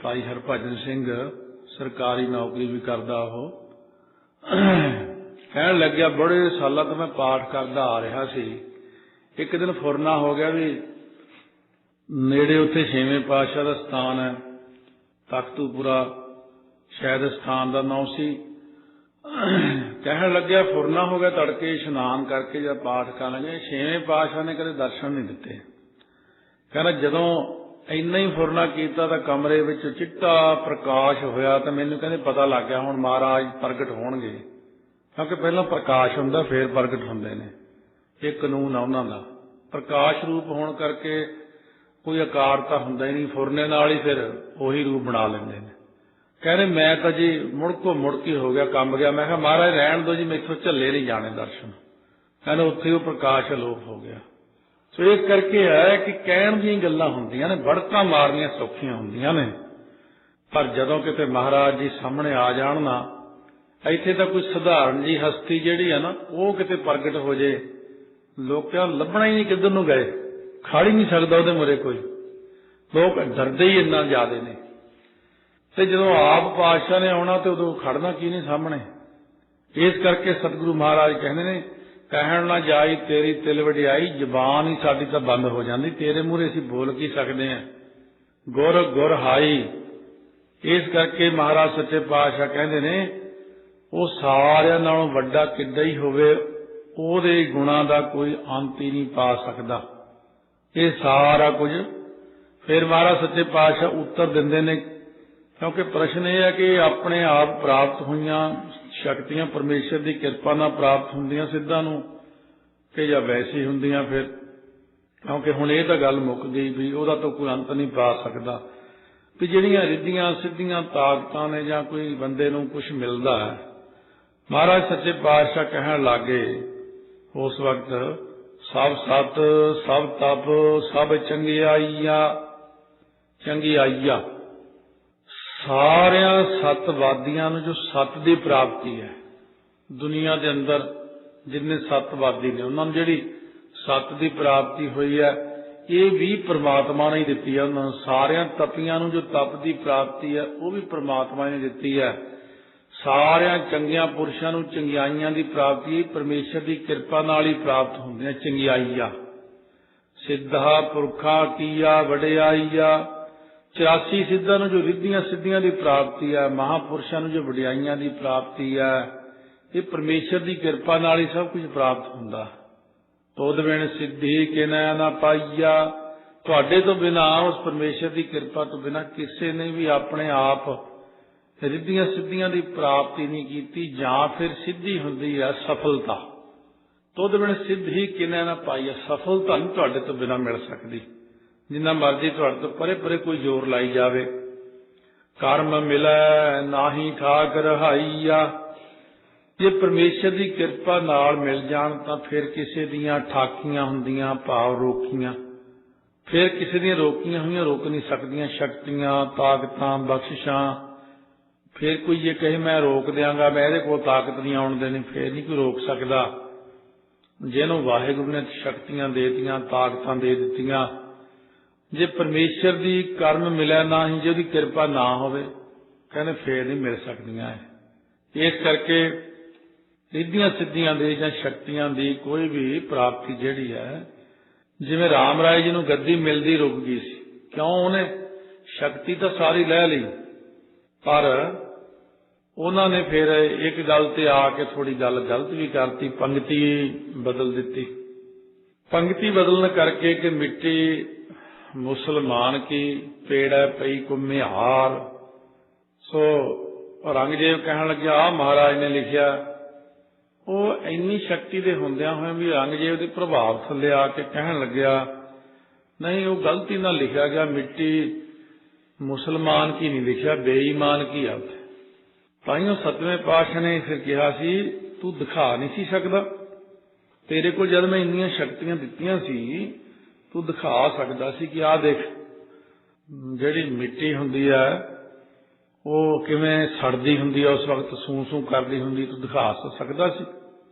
ਭਾਈ ਹਰਭਜਨ ਸਿੰਘ, ਸਰਕਾਰੀ ਨੌਕਰੀ ਵੀ ਕਰਦਾ। ਉਹ ਕਹਿਣ ਲੱਗਿਆ ਬੜੇ ਸਾਲਾਂ ਤੋਂ ਮੈਂ ਪਾਠ ਕਰਦਾ ਆ ਰਿਹਾ ਸੀ। ਇੱਕ ਦਿਨ ਫੁਰਨਾ ਹੋ ਗਿਆ ਵੀ ਨੇੜੇ ਉੱਥੇ 6ਵੇਂ ਪਾਤਸ਼ਾਹ ਦਾ ਸਥਾਨ ਹੈ, ਤਖਤੂਪੁਰਾ ਸ਼ਾਇਦ ਸਥਾਨ ਦਾ ਨਾਂ ਸੀ। ਕਹਿਣ ਲੱਗਿਆ ਫੁਰਨਾ ਹੋ ਗਿਆ, ਤੜਕੇ ਇਸ਼ਨਾਨ ਕਰਕੇ ਜਾਂ ਪਾਠ ਕਰ ਲਾਂਗੇ। 6ਵੇਂ ਪਾਤਸ਼ਾਹ ਨੇ ਕਦੇ ਦਰਸ਼ਨ ਨਹੀਂ ਦਿੱਤੇ। ਕਹਿੰਦਾ ਜਦੋਂ ਇੰਨਾ ਹੀ ਫੁਰਨਾ ਕੀਤਾ ਤਾਂ ਕਮਰੇ ਵਿੱਚ ਚਿੱਟਾ ਪ੍ਰਕਾਸ਼ ਹੋਇਆ, ਤਾਂ ਮੈਨੂੰ ਕਹਿੰਦੇ ਪਤਾ ਲੱਗ ਗਿਆ ਹੁਣ ਮਹਾਰਾਜ ਪ੍ਰਗਟ ਹੋਣਗੇ, ਕਿਉਂਕਿ ਪਹਿਲਾਂ ਪ੍ਰਕਾਸ਼ ਹੁੰਦਾ ਫੇਰ ਪ੍ਰਗਟ ਹੁੰਦੇ ਨੇ। ਇਹ ਕਾਨੂੰਨ ਆ ਉਹਨਾਂ ਦਾ। ਪ੍ਰਕਾਸ਼ ਰੂਪ ਹੋਣ ਕਰਕੇ ਕੋਈ ਆਕਾਰ ਤਾਂ ਹੁੰਦਾ ਹੀ ਨਹੀਂ, ਫੁਰਨੇ ਨਾਲ ਹੀ ਫਿਰ ਉਹੀ ਰੂਪ ਬਣਾ ਲੈਂਦੇ ਨੇ। ਕਹਿੰਦੇ ਮੈਂ ਤਾਂ ਜੀ ਮੁੜਕੋ ਮੁੜਕੀ ਹੋ ਗਿਆ, ਕੰਬ ਗਿਆ। ਮੈਂ ਕਿਹਾ ਮਹਾਰਾਜ ਰਹਿਣ ਦਿਓ ਜੀ, ਮੈਥੋਂ ਝੱਲੇ ਨਹੀਂ ਜਾਣੇ ਦਰਸ਼ਨ। ਕਹਿੰਦੇ ਉੱਥੇ ਉਹ ਪ੍ਰਕਾਸ਼ ਅਲੋਪ ਹੋ ਗਿਆ। ਸੋ ਇਸ ਕਰਕੇ ਹੈ ਕਿ ਕਹਿਣ ਦੀਆਂ ਗੱਲਾਂ ਹੁੰਦੀਆਂ ਨੇ, ਵੜਕਾਂ ਮਾਰਨੀਆਂ ਸੌਖੀਆਂ ਹੁੰਦੀਆਂ ਨੇ, ਪਰ ਜਦੋਂ ਕਿਤੇ ਮਹਾਰਾਜ ਜੀ ਸਾਹਮਣੇ ਆ ਜਾਣ ਨਾ, ਇੱਥੇ ਤਾਂ ਕੋਈ ਸਧਾਰਨ ਜੀ ਹਸਤੀ ਜਿਹੜੀ ਹੈ ਨਾ ਉਹ ਕਿਤੇ ਪ੍ਰਗਟ ਹੋ ਜੇ, ਲੋਕਾਂ ਲੱਭਣਾ ਹੀ ਨਹੀਂ ਕਿੱਧਰ ਨੂੰ ਗਏ, ਖੜ ਹੀ ਨਹੀਂ ਸਕਦਾ ਉਹਦੇ ਮੂਹਰੇ ਕੋਈ। ਲੋਕ ਡਰਦੇ ਹੀ ਇੰਨਾ ਜ਼ਿਆਦੇ ਨੇ। ਤੇ ਜਦੋਂ ਆਪ ਪਾਤਸ਼ਾਹ ਨੇ ਆਉਣਾ ਤੇ ਉਦੋਂ ਖੜਨਾ ਕੀ ਨਹੀਂ ਸਾਹਮਣੇ। ਇਸ ਕਰਕੇ ਸਤਿਗੁਰੂ ਮਹਾਰਾਜ ਕਹਿੰਦੇ ਨੇ ਕਹਿਣ ਨਾ ਜਾਈ ਤੇਰੀ ਤਿਲ ਵਡਿਆਈ, ਜ਼ਬਾਨ ਹੀ ਸਾਡੀ ਤਾਂ ਬੰਦ ਹੋ ਜਾਂਦੀ, ਤੇਰੇ ਮੂਹਰੇ ਅਸੀਂ ਬੋਲ ਕੀ ਸਕਦੇ ਹਾਂ। ਗੁਰ ਗੁਰ ਹਾਈ। ਇਸ ਕਰਕੇ ਮਹਾਰਾਜ ਸੱਚੇ ਪਾਤਸ਼ਾਹ ਕਹਿੰਦੇ ਨੇ ਉਹ ਸਾਰਿਆਂ ਨਾਲੋਂ ਵੱਡਾ ਕਿੱਡਾ ਹੀ ਹੋਵੇ, ਉਹਦੇ ਗੁਣਾਂ ਦਾ ਕੋਈ ਅੰਤ ਹੀ ਨਹੀਂ ਪਾ ਸਕਦਾ। ਇਹ ਸਾਰਾ ਕੁਝ ਫਿਰ ਮਹਾਰਾਜ ਸੱਚੇ ਪਾਤਸ਼ਾਹ ਉੱਤਰ ਦਿੰਦੇ ਨੇ, ਕਿਉਂਕਿ ਪ੍ਰਸ਼ਨ ਇਹ ਹੈ ਕਿ ਆਪਣੇ ਆਪ ਪ੍ਰਾਪਤ ਹੋਈਆਂ ਸ਼ਕਤੀਆਂ ਪਰਮੇਸ਼ਰ ਦੀ ਕਿਰਪਾ ਨਾਲ ਪ੍ਰਾਪਤ ਹੁੰਦੀਆਂ ਸਿੱਧਾਂ ਨੂੰ, ਕਿ ਜਾਂ ਵੈਸੀ ਹੁੰਦੀਆਂ ਫਿਰ। ਕਿਉਂਕਿ ਹੁਣ ਇਹ ਤਾਂ ਗੱਲ ਮੁੱਕ ਗਈ ਵੀ ਉਹਦਾ ਤਾਂ ਕੋਈ ਅੰਤ ਨਹੀਂ ਪਾ ਸਕਦਾ। ਵੀ ਜਿਹੜੀਆਂ ਰਿੱਧੀਆਂ ਸਿੱਧੀਆਂ ਤਾਕਤਾਂ ਨੇ ਜਾਂ ਕੋਈ ਬੰਦੇ ਨੂੰ ਕੁਛ ਮਿਲਦਾ ਹੈ, ਮਹਾਰਾਜ ਸੱਚੇ ਪਾਤਸ਼ਾਹ ਕਹਿਣ ਲੱਗੇ ਉਸ ਵਕਤ ਸਭ ਸਤ ਸਭ ਤਪ ਸਭ ਚੰਗਿਆਈਆ ਚੰਗਿਆਈਆ। ਸਾਰਿਆਂ ਸਤਵਾਦੀਆਂ ਨੂੰ ਜੋ ਸਤ ਦੀ ਪ੍ਰਾਪਤੀ ਹੈ ਦੁਨੀਆ ਦੇ ਅੰਦਰ, ਜਿੰਨੇ ਸਤਵਾਦੀ ਨੇ ਉਹਨਾਂ ਨੂੰ ਜਿਹੜੀ ਸਤ ਦੀ ਪ੍ਰਾਪਤੀ ਹੋਈ ਹੈ, ਇਹ ਵੀ ਪ੍ਰਮਾਤਮਾ ਨੇ ਦਿੱਤੀ ਹੈ ਉਹਨਾਂ ਨੂੰ। ਸਾਰਿਆਂ ਤਪੀਆਂ ਨੂੰ ਜੋ ਤਪ ਦੀ ਪ੍ਰਾਪਤੀ ਹੈ ਉਹ ਵੀ ਪ੍ਰਮਾਤਮਾ ਨੇ ਦਿੱਤੀ ਹੈ। ਸਾਰਿਆਂ ਚੰਗਿਆਂ ਪੁਰਸ਼ਾਂ ਨੂੰ ਚੰਗਿਆਈਆਂ ਦੀ ਪ੍ਰਾਪਤੀ ਪਰਮੇਸ਼ਰ ਦੀ ਕਿਰਪਾ ਨਾਲ ਹੀ ਪ੍ਰਾਪਤ ਹੁੰਦੀਆਂ। ਚੰਗਿਆਈਆ ਸਿੱਧਾ ਪੁਰਖਾ ਕੀਆ ਵਡਿਆਈਆ। 84 ਸਿੱਧਾਂ ਨੂੰ ਜੋ ਰਿੱਧੀਆਂ ਸਿੱਧੀਆਂ ਦੀ ਪ੍ਰਾਪਤੀ ਹੈ, ਮਹਾਂਪੁਰਸ਼ਾਂ ਨੂੰ ਜੋ ਵਡਿਆਈਆਂ ਦੀ ਪ੍ਰਾਪਤੀ ਹੈ, ਇਹ ਪਰਮੇਸ਼ਰ ਦੀ ਕਿਰਪਾ ਨਾਲ ਹੀ ਸਭ ਕੁਝ ਪ੍ਰਾਪਤ ਹੁੰਦਾ। ਤੁਧ ਬਿਨ ਸਿੱਧੀ ਕਿਨੈ ਨਾ ਪਾਈਆ। ਤੁਹਾਡੇ ਤੋਂ ਬਿਨਾਂ, ਉਸ ਪਰਮੇਸ਼ਰ ਦੀ ਕਿਰਪਾ ਤੋਂ ਬਿਨਾਂ ਕਿਸੇ ਨੇ ਵੀ ਆਪਣੇ ਆਪ ਰਿੱਧੀਆਂ ਸਿੱਧੀਆਂ ਦੀ ਪ੍ਰਾਪਤੀ ਨਹੀਂ ਕੀਤੀ। ਜਾਂ ਫਿਰ ਸਿੱਧੀ ਹੁੰਦੀ ਹੈ ਸਫਲਤਾ, तुद बिन सिद्धि किने ना पाई। सफलता नहीं तुहाडे तो बिना मिल सकती, जिन्ना मर्जी तुहाडे तो परे परे कोई जोर लाई जावे। कर्म मिलै नाही ठाक रहाईया। जे परमेश्वर की किरपा नाल मिल जाण तां फिर किसी दियां ठाकियां हुंदियां, भाव रोकियां, फिर किसी दियां रोकियां हुईयां रोक नहीं सकदियां शक्तियां, ताकतां, बख्शिशां। फिर कोई ये कहे मैं रोक देंगा, मैं इहदे कोल ताकत नहीं आउण देनी, फिर नहीं कोई रोक सकदा। जिन्हों वाहिगुरू ने शक्तियां दे दित्तियां, ताकतां दे दित्तियां, जे परमेश्वर की कर्म मिले ना ही, जे उसकी किरपा ना होवे, कहने फिर नहीं मिल सकदियां। इस करके रिद्धियां सिद्धियां दी जां शक्तियां दी कोई भी प्राप्ति जिहड़ी है, जिवें राम राय जी नूं गद्दी मिलदी रुक गई सी। क्यों? उन्हें शक्ति तो सारी लै ली, पर उन्होंने फिर एक गल ते आके थोड़ी गल गलत भी करती, पंक्ति बदल दी। पंक्ति बदलने करके कि मिट्टी मुसलमान की पेड़ पई कुम्हिहार। सो औरंगजेब कहन लग्या आ महाराज ने लिखिया। वो इन्नी शक्ति दे हुंदियां होए भी औरंगजेब दे प्रभाव थल्ले आके कहन लग्या नहीं, वो गलती नाल लिखिया गया, मिट्टी मुसलमान की नहीं लिखिया, बेईमान की है। ताइयों सतवें पातशाह ने फिर कहा सी तू दिखा नहीं सी सकदा, तेरे को जद मैं इन्नियां शक्तियां दित्तियां सी तू दिखा सकदा सी कि आ देख जिहड़ी मिट्टी हुंदी है वो किवें सड़दी हुंदी है, उस वक्त सूं सूं करदी हुंदी, तू दिखा सकदा सी,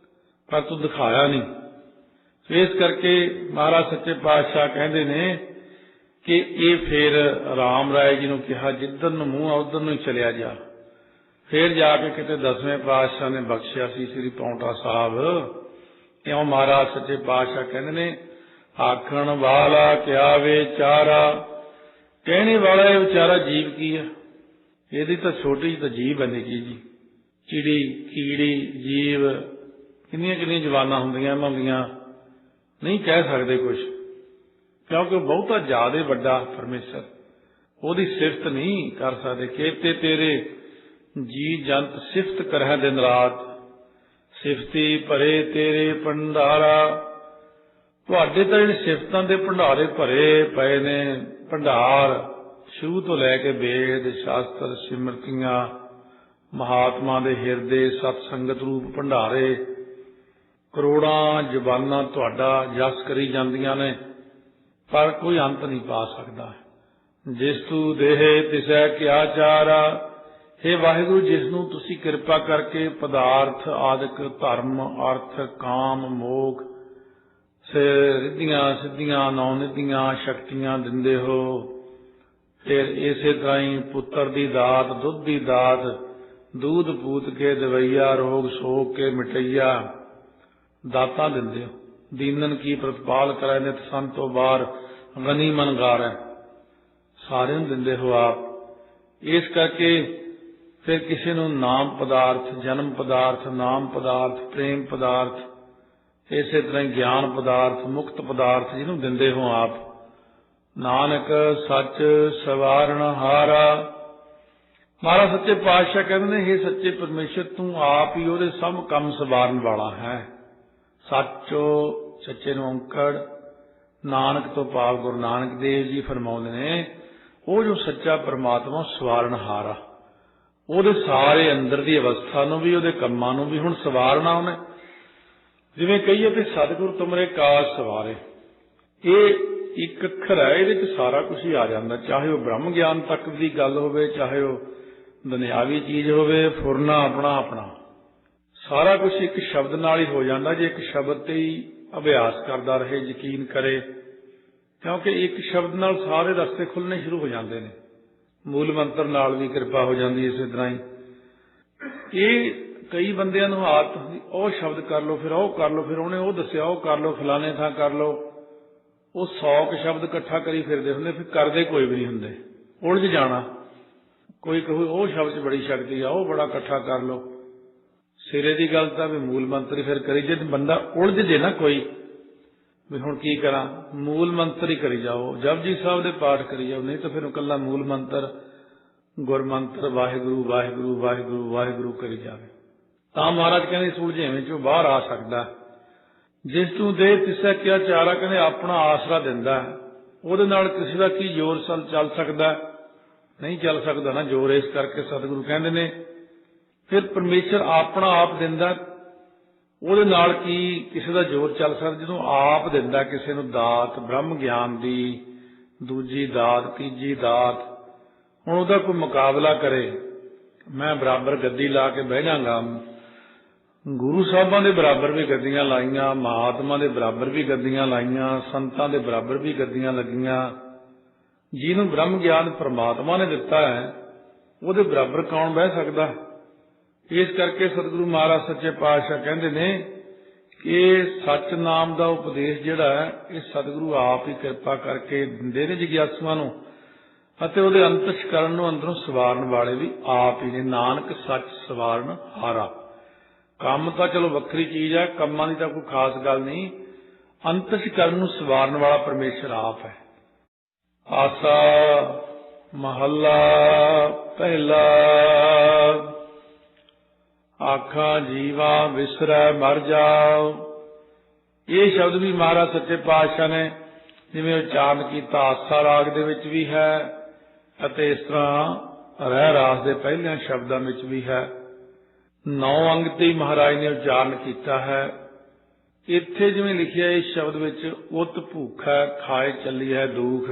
पर तू दिखाया नहीं। तो इस करके महाराज सच्चे पातशाह कहंदे ने कि ये फिर राम राय जी नूं कहा जिधर नूं मूँह आ उधर नूं ही चलिया जा। फिर जाके किते 10वें पातशाह ने बख्शिया सी श्री पौंटा साहब। क्यों? महाराज सच्चे पातशाह कहंदे ने आखण वाला क्या विचारा, कहने वाला ये विचारा जीव की है। यदि तो छोटी तो जीव है निकी जी, चिड़ी कीड़ी जीव किन्नियां किन्नियां जवाना हुंदियां होंदियां, नहीं कह सकते कुछ, क्योंकि बहुता ज्यादा वड्डा परमेश्वर, ओदी सिफत नहीं कर सकते। केते तेरे जी जंत सिफत करह दिन रात, सिफती भरे तेरे भंडारा। तुहाडे तां जिहड़े सिफतां दे भंडारे भरे पए ने, भंडार शुरू तो लैके वेद शास्त्र सिमरतियां महात्मा दे हिरदे सतसंगत रूप भंडारे, करोड़ां जबानां तुहाडा जस करी जांदियां ने, पर कोई अंत नहीं पा सकदा। जिस तू देह तिसै क्या चारा। हे वाहिगुरू, जिसनूं तुसी किरपा करके पदार्थ आदिक धर्म अर्थ काम मोख से रिद्धियां सिद्धियां नौ निधियां शक्तियां दिंदे हो, फिर इसे तरह ही पुत्र दी दात दुध दी दात दूध पूत के दवैया रोग शोक के मिटैया दाता दिंदे हो। दीनन की प्रतिपाल करे नित संतो बार गनी मन गारै, सारे दिंदे हो आप। इस करके फिर किसी नूं नाम पदार्थ जन्म पदार्थ नाम पदार्थ प्रेम पदार्थ, इसे तरह ज्ञान पदार्थ मुक्त पदार्थ जिन्हों दिंदे हो आप। नानक सच सवारण हारा। महाराज सच्चे पातशाह कहते हैं हे सच्चे परमेश्वर, तू आप ही ਉਹਦੇ सब ਕੰਮ सवारण वाला है। सचो सच्चे ਨੂੰ ਔਂਕੜ नानक तो भाव गुरु नानक देव जी फरमाउंदे ने वो जो सच्चा परमात्मा सवारण हारा, ਉਹਦੇ ਸਾਰੇ ਅੰਦਰ ਦੀ ਅਵਸਥਾ ਨੂੰ ਵੀ ਉਹਦੇ ਕੰਮਾਂ ਨੂੰ ਵੀ ਹੁਣ ਸਵਾਰਨਾ ਉਹਨੇ। ਜਿਵੇਂ ਕਹੀਏ ਕਿ ਸਤਿਗੁਰ ਤੁਮਰੇ ਕਾਜ ਸਵਾਰੇ, ਇਹ ਇੱਕ ਅੱਖਰ ਹੈ, ਇਹਦੇ ਚ ਸਾਰਾ ਕੁਝ ਹੀ ਆ ਜਾਂਦਾ, ਚਾਹੇ ਉਹ ਬ੍ਰਹਮ ਗਿਆਨ ਤੱਕ ਦੀ ਗੱਲ ਹੋਵੇ, ਚਾਹੇ ਉਹ ਦੁਨਿਆਵੀ ਚੀਜ਼ ਹੋਵੇ, ਫੁਰਨਾ ਆਪਣਾ ਆਪਣਾ ਸਾਰਾ ਕੁਝ ਇੱਕ ਸ਼ਬਦ ਨਾਲ ਹੀ ਹੋ ਜਾਂਦਾ, ਜੇ ਇੱਕ ਸ਼ਬਦ ਤੇ ਹੀ ਅਭਿਆਸ ਕਰਦਾ ਰਹੇ, ਯਕੀਨ ਕਰੇ। ਕਿਉਂਕਿ ਇੱਕ ਸ਼ਬਦ ਨਾਲ ਸਾਰੇ ਰਸਤੇ ਖੁੱਲਣੇ ਸ਼ੁਰੂ ਹੋ ਜਾਂਦੇ ਨੇ। ਮੂਲ ਮੰਤਰ ਨਾਲ ਵੀ ਕਿਰਪਾ ਹੋ ਜਾਂਦੀ ਇਸੇ ਤਰ੍ਹਾਂ ਹੀ। ਇਹ ਕਈ ਬੰਦਿਆਂ ਨੂੰ ਆਦਤ ਹੁੰਦੀ, ਉਹ ਸ਼ਬਦ ਕਰ ਲਓ, ਫਿਰ ਉਹ ਕਰ ਲਓ, ਫਿਰ ਉਹਨੇ ਉਹ ਦੱਸਿਆ ਉਹ ਕਰ ਲਓ, ਫਲਾਣੇ ਥਾਂ ਕਰ ਲਓ। ਉਹ 100 ਸ਼ਬਦ ਇਕੱਠਾ ਕਰੀ ਫਿਰਦੇ ਹੁੰਦੇ, ਫਿਰ ਕਰਦੇ ਕੋਈ ਵੀ ਨਹੀਂ ਹੁੰਦੇ, ਉਲਝ ਜਾਣਾ। ਕੋਈ ਕਹੂ ਉਹ ਸ਼ਬਦ 'ਚ ਬੜੀ ਸ਼ਕਤੀ ਆ, ਉਹ ਬੜਾ ਇਕੱਠਾ ਕਰ ਲਓ। ਸਿਰੇ ਦੀ ਗੱਲ ਤਾਂ ਵੀ ਮੂਲ ਮੰਤਰ ਹੀ ਫਿਰ ਕਰੀ। ਜੇ ਬੰਦਾ ਉਲਝ ਜੇ ਨਾ ਕੋਈ ਵੀ ਹੁਣ ਕੀ ਕਰਾਂ, ਮੂਲ ਮੰਤਰ ਹੀ ਕਰੀ ਜਾਓ, ਜਪਜੀ ਸਾਹਿਬ ਦੇ ਪਾਠ ਕਰੀ ਜਾਓ, ਨਹੀਂ ਤਾਂ ਫਿਰ ਇਕੱਲਾ ਮੂਲ ਮੰਤਰ ਗੁਰਮੰਤਰ ਵਾਹਿਗੁਰੂ ਵਾਹਿਗੁਰੂ ਵਾਹਿਗੁਰੂ ਵਾਹਿਗੁਰੂ ਕਰੀ ਜਾਵੇ ਤਾਂ ਮਹਾਰਾਜ ਕਹਿੰਦੇ ਇਸ ਉਲਝੇਵੇਂ ਚੋਂ ਬਾਹਰ ਆ ਸਕਦਾ। जिस तू दे तिसै क्या चारा, कहते अपना आसरा दिंदा है, ਉਹਦੇ ਨਾਲ ਕਿਸੇ ਦਾ ਕੀ ਜ਼ੋਰ ਚੱਲ ਸਕਦਾ? नहीं चल सकता ना जोर। इस करके सतगुरु कहते ने फिर परमेश्वर अपना आप दिंदा, ਉਹਦੇ ਨਾਲ ਕੀ ਕਿਸੇ ਦਾ ਜ਼ੋਰ ਚੱਲ ਸਕਦਾ? ਜਦੋਂ ਆਪ ਦਿੰਦਾ ਕਿਸੇ ਨੂੰ ਦਾਤ, ਬ੍ਰਹਮ ਗਿਆਨ ਦੀ, ਦੂਜੀ ਦਾਤ, ਤੀਜੀ ਦਾਤ, ਹੁਣ ਉਹਦਾ ਕੋਈ ਮੁਕਾਬਲਾ ਕਰੇ? ਮੈਂ ਬਰਾਬਰ ਗੱਦੀ ਲਾ ਕੇ ਬਹਿ ਜਾਵਾਂਗਾ। ਗੁਰੂ ਸਾਹਿਬਾਂ ਦੇ ਬਰਾਬਰ ਵੀ ਗੱਦੀਆਂ ਲਾਈਆਂ, ਮਹਾਤਮਾ ਦੇ ਬਰਾਬਰ ਵੀ ਗੱਦੀਆਂ ਲਾਈਆਂ, ਸੰਤਾਂ ਦੇ ਬਰਾਬਰ ਵੀ ਗੱਦੀਆਂ ਲੱਗੀਆਂ। ਜਿਹਨੂੰ ਬ੍ਰਹਮ ਗਿਆਨ ਪਰਮਾਤਮਾ ਨੇ ਦਿੱਤਾ ਹੈ ਉਹਦੇ ਬਰਾਬਰ ਕੌਣ ਬਹਿ ਸਕਦਾ? ਇਸ ਕਰਕੇ ਸਤਿਗੁਰੂ ਮਹਾਰਾਜ ਸੱਚੇ ਪਾਤਸ਼ਾਹ ਕਹਿੰਦੇ ਨੇ ਕਿ ਸੱਚ ਨਾਮ ਦਾ ਉਪਦੇਸ਼ ਜਿਹੜਾ ਹੈ ਇਹ ਸਤਿਗੁਰੂ ਆਪ ਹੀ ਕਿਰਪਾ ਕਰਕੇ ਦਿੰਦੇ ਨੇ ਜਿਗਿਆਸੂਆਂ ਨੂੰ, ਅਤੇ ਉਹਦੇ ਅੰਤਸ਼ਕਰਨ ਨੂੰ ਅੰਦਰੋਂ ਸਵਾਰਨ ਵਾਲੇ ਵੀ ਆਪ ਹੀ ਨੇ। ਨਾਨਕ ਸੱਚ ਸਵਾਰਨ ਹਾਰਾ। ਕੰਮ ਤਾਂ ਚਲੋ ਵੱਖਰੀ ਚੀਜ਼ ਹੈ, ਕੰਮਾਂ ਦੀ ਤਾਂ ਕੋਈ ਖਾਸ ਗੱਲ ਨਹੀਂ, ਅੰਤਸ਼ਕਰਨ ਨੂੰ ਸਵਾਰਨ ਵਾਲਾ ਪਰਮੇਸ਼ਰ ਆਪ ਹੈ। ਆਸਾ ਮਹੱਲਾ ਪਹਿਲਾ। ਆਖਾਂ ਜੀਵਾ ਵਿਸਰੈ ਮਰ ਜਾਓ। ਇਹ ਸ਼ਬਦ ਵੀ ਮਹਾਰਾਜ ਸੱਚੇ ਪਾਤਸ਼ਾਹ ਨੇ ਜਿਵੇਂ ਉਚਾਰਨ ਕੀਤਾ, ਆਸਾ ਰਾਗ ਦੇ ਵਿੱਚ ਵੀ ਹੈ ਅਤੇ ਇਸ ਤਰ੍ਹਾਂ ਰਹਿ ਰਾਸ ਦੇ ਪਹਿਲਿਆਂ ਸ਼ਬਦਾਂ ਵਿੱਚ ਵੀ ਹੈ। 9 ਅੰਗ ਤੇ ਹੀ ਮਹਾਰਾਜ ਨੇ ਉਚਾਰਨ ਕੀਤਾ ਹੈ। ਇੱਥੇ ਜਿਵੇਂ ਲਿਖਿਆ ਇਸ ਸ਼ਬਦ ਵਿੱਚ, ਉਤ ਭੂਖੈ ਖਾਏ ਚੱਲੀ ਹੈ ਦੁਖ।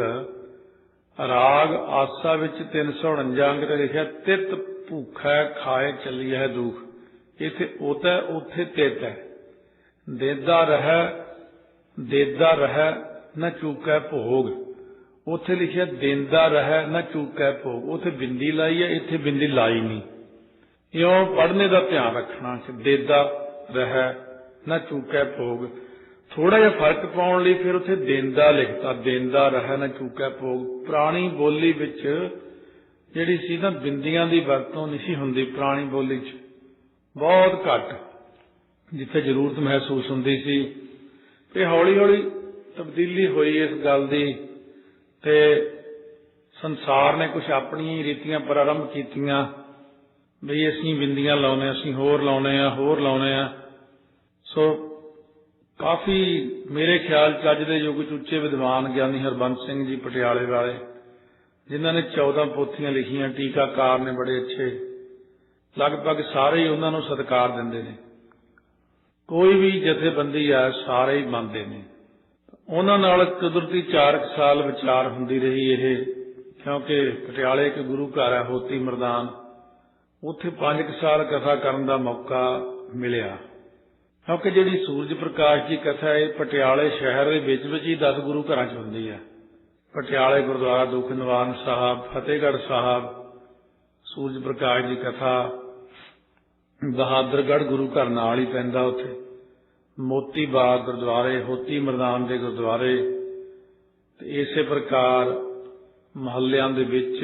ਰਾਗ ਆਸਾ ਵਿੱਚ 349 ਅੰਗ ਤੇ ਲਿਖਿਆ, ਤਿਤ ਭੂਖੈ ਖਾਏ ਚੱਲੀ ਹੈ ਦੁਖ। ਇੱਥੇ ਉਤ ਹੈ, ਉੱਥੇ ਤਿਤ ਹੈ। ਦੇਦਾ ਰਹਿ ਨਾ ਚੂਕੈ ਭੋਗ। ਉੱਥੇ ਲਿਖਿਆ ਦੇਂਦਾ ਰਹਿ ਨਾ ਚੂਕੈ ਭੋਗ। ਉੱਥੇ ਬਿੰਦੀ ਲਾਈ ਹੈ, ਇੱਥੇ ਬਿੰਦੀ ਲਾਈ ਨਹੀਂ। ਇਉਂ ਪੜ੍ਹਨੇ ਦਾ ਧਿਆਨ ਰੱਖਣਾ ਕਿ ਦੇਦਾ ਰਹਿ ਨਾ ਚੂਕੈ ਭੋਗ। ਥੋੜਾ ਜਿਹਾ ਫਰਕ ਪਾਉਣ ਲਈ ਫਿਰ ਉੱਥੇ ਦੇਂਦਾ ਲਿਖਤਾ, ਦੇਂਦਾ ਰਹਿ ਨਾ ਚੂਕੈ ਭੋਗ। ਪੁਰਾਣੀ ਬੋਲੀ ਵਿੱਚ ਜਿਹੜੀ ਸੀ ਨਾ ਬਿੰਦੀਆਂ ਦੀ ਵਰਤੋਂ ਨਹੀਂ ਸੀ ਹੁੰਦੀ, ਪੁਰਾਣੀ ਬੋਲੀ 'ਚ ਬਹੁਤ ਘੱਟ, ਜਿੱਥੇ ਜ਼ਰੂਰਤ ਮਹਿਸੂਸ ਹੁੰਦੀ ਸੀ। ਤੇ ਹੌਲੀ ਹੌਲੀ ਤਬਦੀਲੀ ਹੋਈ ਇਸ ਗੱਲ ਦੀ, ਤੇ ਸੰਸਾਰ ਨੇ ਕੁਛ ਆਪਣੀਆਂ ਰੀਤੀਆਂ ਪ੍ਰਾਰੰਭ ਕੀਤੀਆਂ ਵੀ ਅਸੀਂ ਬਿੰਦੀਆਂ ਲਾਉਨੇ, ਅਸੀਂ ਹੋਰ ਲਾਉਨੇ ਆ। ਸੋ ਕਾਫੀ ਮੇਰੇ ਖਿਆਲ 'ਚ ਅੱਜ ਦੇ ਯੁੱਗ 'ਚ ਉੱਚੇ ਵਿਦਵਾਨ ਗਿਆਨੀ ਹਰਬੰਸ ਸਿੰਘ ਜੀ ਪਟਿਆਲੇ ਵਾਲੇ, ਜਿਨ੍ਹਾਂ ਨੇ 14 ਪੋਥੀਆਂ ਲਿਖੀਆਂ, ਟੀਕਾਕਾਰ ਨੇ ਬੜੇ ਅੱਛੇ, ਲਗਭਗ ਸਾਰੇ ਹੀ ਉਹਨਾਂ ਨੂੰ ਸਤਿਕਾਰ ਦਿੰਦੇ ਨੇ। ਕੋਈ ਵੀ ਜਥੇਬੰਦੀ ਆ ਸਾਰੇ ਹੀ ਮੰਨਦੇ ਨੇ। ਉਹਨਾਂ ਨਾਲ ਕੁਦਰਤੀ 4 ਸਾਲ ਵਿਚਾਰ ਹੁੰਦੀ ਰਹੀ ਇਹ, ਕਿਉਂਕਿ ਪਟਿਆਲੇ ਇੱਕ ਗੁਰੂ ਘਰ ਹੈ ਹੋਤੀ ਮਰਦਾਨ, ਉੱਥੇ 5 ਸਾਲ ਕਥਾ ਕਰਨ ਦਾ ਮੌਕਾ ਮਿਲਿਆ। ਕਿਉਂਕਿ ਜਿਹੜੀ ਸੂਰਜ ਪ੍ਰਕਾਸ਼ ਦੀ ਕਥਾ ਹੈ ਪਟਿਆਲੇ ਸ਼ਹਿਰ ਦੇ ਵਿੱਚ ਹੀ 10 ਗੁਰੂ ਘਰਾਂ 'ਚ ਹੁੰਦੀ ਹੈ। ਪਟਿਆਲੇ ਗੁਰਦੁਆਰਾ ਦੁੱਖ ਨਿਵਾਰਨ ਸਾਹਿਬ, ਫਤਿਹਗੜ੍ਹ ਸਾਹਿਬ ਸੂਰਜ ਪ੍ਰਕਾਸ਼ ਦੀ ਕਥਾ, ਬਹਾਦਰਗੜ੍ਹ ਗੁਰੂ ਘਰ ਨਾਲ ਹੀ ਪੈਂਦਾ, ਉੱਥੇ ਮੋਤੀ ਬਾਗ ਗੁਰਦੁਆਰੇ, ਹੋਤੀ ਮਰਦਾਨ ਦੇ ਗੁਰਦੁਆਰੇ, ਤੇ ਇਸੇ ਪ੍ਰਕਾਰ ਮਹੱਲਿਆਂ ਦੇ ਵਿੱਚ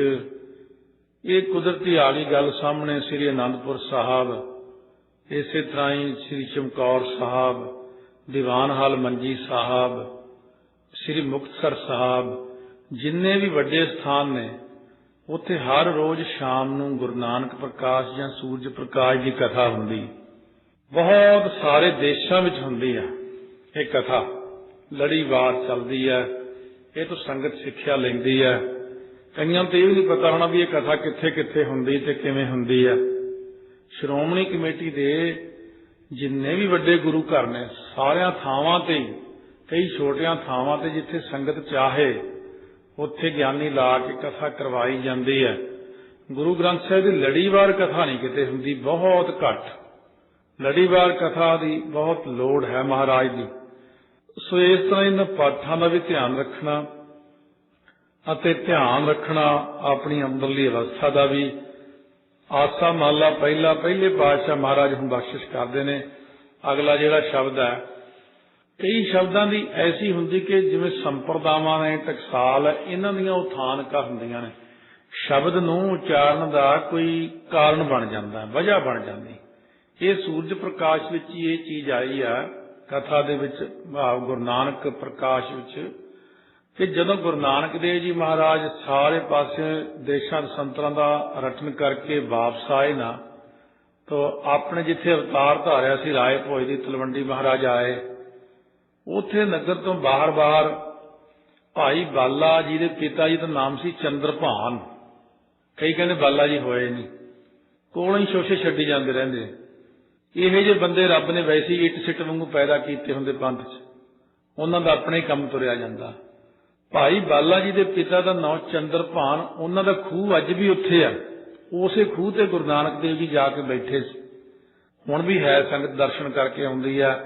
ਇਹ ਕੁਦਰਤੀ ਆ ਗਈ ਗੱਲ ਸਾਹਮਣੇ। ਸ੍ਰੀ ਅਨੰਦਪੁਰ ਸਾਹਿਬ, ਇਸੇ ਤਰ੍ਹਾਂ ਹੀ ਸ੍ਰੀ ਚਮਕੌਰ ਸਾਹਿਬ, ਦੀਵਾਨ ਹਾਲ ਮੰਜੀ ਸਾਹਿਬ, ਸ੍ਰੀ ਮੁਕਤਸਰ ਸਾਹਿਬ, ਜਿੰਨੇ ਵੀ ਵੱਡੇ ਸਥਾਨ ਨੇ ਉੱਥੇ ਹਰ ਰੋਜ਼ ਸ਼ਾਮ ਨੂੰ ਗੁਰੂ ਨਾਨਕ ਪ੍ਰਕਾਸ਼ ਜਾਂ ਸੂਰਜ ਪ੍ਰਕਾਸ਼ ਦੀ ਕਥਾ ਹੁੰਦੀ। ਬਹੁਤ ਸਾਰੇ ਦੇਸ਼ਾਂ ਵਿੱਚ ਹੁੰਦੀ ਹੈ ਇਹ ਕਥਾ, ਲੜੀਵਾਰ ਚੱਲਦੀ ਹੈ। ਇਹ ਤੋਂ ਸੰਗਤ ਸਿੱਖਿਆ ਲੈਂਦੀ ਹੈ। ਕਈਆਂ ਨੂੰ ਤਾਂ ਇਹ ਵੀ ਨਹੀਂ ਪਤਾ ਹੋਣਾ ਵੀ ਇਹ ਕਥਾ ਕਿੱਥੇ ਕਿੱਥੇ ਹੁੰਦੀ ਤੇ ਕਿਵੇਂ ਹੁੰਦੀ ਹੈ। ਸ਼੍ਰੋਮਣੀ ਕਮੇਟੀ ਦੇ ਜਿੰਨੇ ਵੀ ਵੱਡੇ ਗੁਰੂ ਘਰ ਨੇ ਸਾਰਿਆਂ ਥਾਵਾਂ ਤੇ, ਕਈ ਛੋਟੀਆਂ ਥਾਵਾਂ ਤੇ ਜਿੱਥੇ ਸੰਗਤ ਚਾਹੇ ਉੱਥੇ ਗਿਆਨੀ ਲਾ ਕੇ ਕਥਾ ਕਰਵਾਈ ਜਾਂਦੀ ਹੈ। ਗੁਰੂ ਗ੍ਰੰਥ ਸਾਹਿਬ ਦੀ ਲੜੀਵਾਰ ਕਥਾ ਨਹੀਂ ਕਿਤੇ ਹੁੰਦੀ, ਬਹੁਤ ਘੱਟ। ਲੜੀਵਾਰ ਕਥਾ ਦੀ ਬਹੁਤ ਲੋੜ ਹੈ ਮਹਾਰਾਜ ਦੀ। ਸੋ ਇਸ ਤਰ੍ਹਾਂ ਇਹਨਾਂ ਪਾਠਾਂ ਦਾ ਵੀ ਧਿਆਨ ਰੱਖਣਾ ਅਤੇ ਧਿਆਨ ਰੱਖਣਾ ਆਪਣੀ ਅੰਦਰਲੀ ਅਵਸਥਾ ਦਾ ਵੀ। ਆਸਾ ਮਹੱਲਾ ਪਹਿਲਾ, ਪਹਿਲੇ ਪਾਤਸ਼ਾਹ ਮਹਾਰਾਜ ਹੁਣ ਬਖਸ਼ਿਸ਼ ਕਰਦੇ ਨੇ। ਅਗਲਾ ਜਿਹੜਾ ਸ਼ਬਦ ਹੈ, ਕਈ ਸ਼ਬਦਾਂ ਦੀ ਐਸੀ ਹੁੰਦੀ ਕਿ ਜਿਵੇਂ ਸੰਪਰਦਾਵਾਂ ਨੇ, ਟਕਸਾਲ ਹੈ, ਇਹਨਾਂ ਦੀਆਂ ਉਥਾਨਕਾਂ ਹੁੰਦੀਆਂ ਨੇ। ਸ਼ਬਦ ਨੂੰ ਉਚਾਰਨ ਦਾ ਕੋਈ ਕਾਰਨ ਬਣ ਜਾਂਦਾ, ਵਜ੍ਹਾ ਬਣ ਜਾਂਦੀ। ਇਹ ਸੂਰਜ ਪ੍ਰਕਾਸ਼ ਵਿੱਚ ਹੀ ਇਹ ਚੀਜ਼ ਆਈ ਆ ਕਥਾ ਦੇ ਵਿੱਚ, ਭਾਵ ਗੁਰੂ ਨਾਨਕ ਪ੍ਰਕਾਸ਼ ਵਿੱਚ, ਕਿ ਜਦੋਂ ਗੁਰੂ ਨਾਨਕ ਦੇਵ ਜੀ ਮਹਾਰਾਜ ਸਾਰੇ ਪਾਸੇ ਦੇਸ਼ਾਂ ਸੰਤਾਂ ਦਾ ਰਟਨ ਕਰਕੇ ਵਾਪਸ ਆਏ ਨਾ, ਤਾਂ ਆਪਣੇ ਜਿੱਥੇ ਅਵਤਾਰ ਧਾਰਿਆ ਸੀ ਰਾਏ ਭੋਜ ਦੀ ਤਲਵੰਡੀ ਮਹਾਰਾਜ ਆਏ, ਉੱਥੇ ਨਗਰ ਤੋਂ ਬਾਹਰ ਭਾਈ ਬਾਲਾ ਜੀ ਦੇ ਪਿਤਾ ਜੀ ਦਾ ਨਾਮ ਸੀ ਚੰਦਰਭਾਨ। ਕਈ ਕਹਿੰਦੇ ਬਾਲਾ ਜੀ ਹੋਏ ਨਹੀਂ, ਕੋਲੋਂ ਹੀ ਸ਼ੋਸ਼ੇ ਛੱਡੀ ਜਾਂਦੇ ਰਹਿੰਦੇ। ਇਹੋ ਜਿਹੇ ਬੰਦੇ ਰੱਬ ਨੇ ਵੈਸੇ ਹੀ ਇੱਟ ਸਿੱਟ ਵਾਂਗੂ ਪੈਦਾ ਕੀਤੇ ਹੁੰਦੇ ਪੰਥ 'ਚ, ਉਹਨਾਂ ਦਾ ਆਪਣੇ ਕੰਮ ਤੁਰਿਆ ਜਾਂਦਾ। ਭਾਈ ਬਾਲਾ ਜੀ ਦੇ ਪਿਤਾ ਦਾ ਨਾਮ ਚੰਦਰਭਾਨ, ਉਹਨਾਂ ਦਾ ਖੂਹ ਅੱਜ ਵੀ ਉੱਥੇ ਆ। ਉਸੇ ਖੂਹ ਤੇ ਗੁਰੂ ਨਾਨਕ ਦੇਵ ਜੀ ਜਾ ਕੇ ਬੈਠੇ ਸੀ। ਹੁਣ ਵੀ ਹੈ, ਸੰਗਤ ਦਰਸ਼ਨ ਕਰਕੇ ਆਉਂਦੀ ਆ।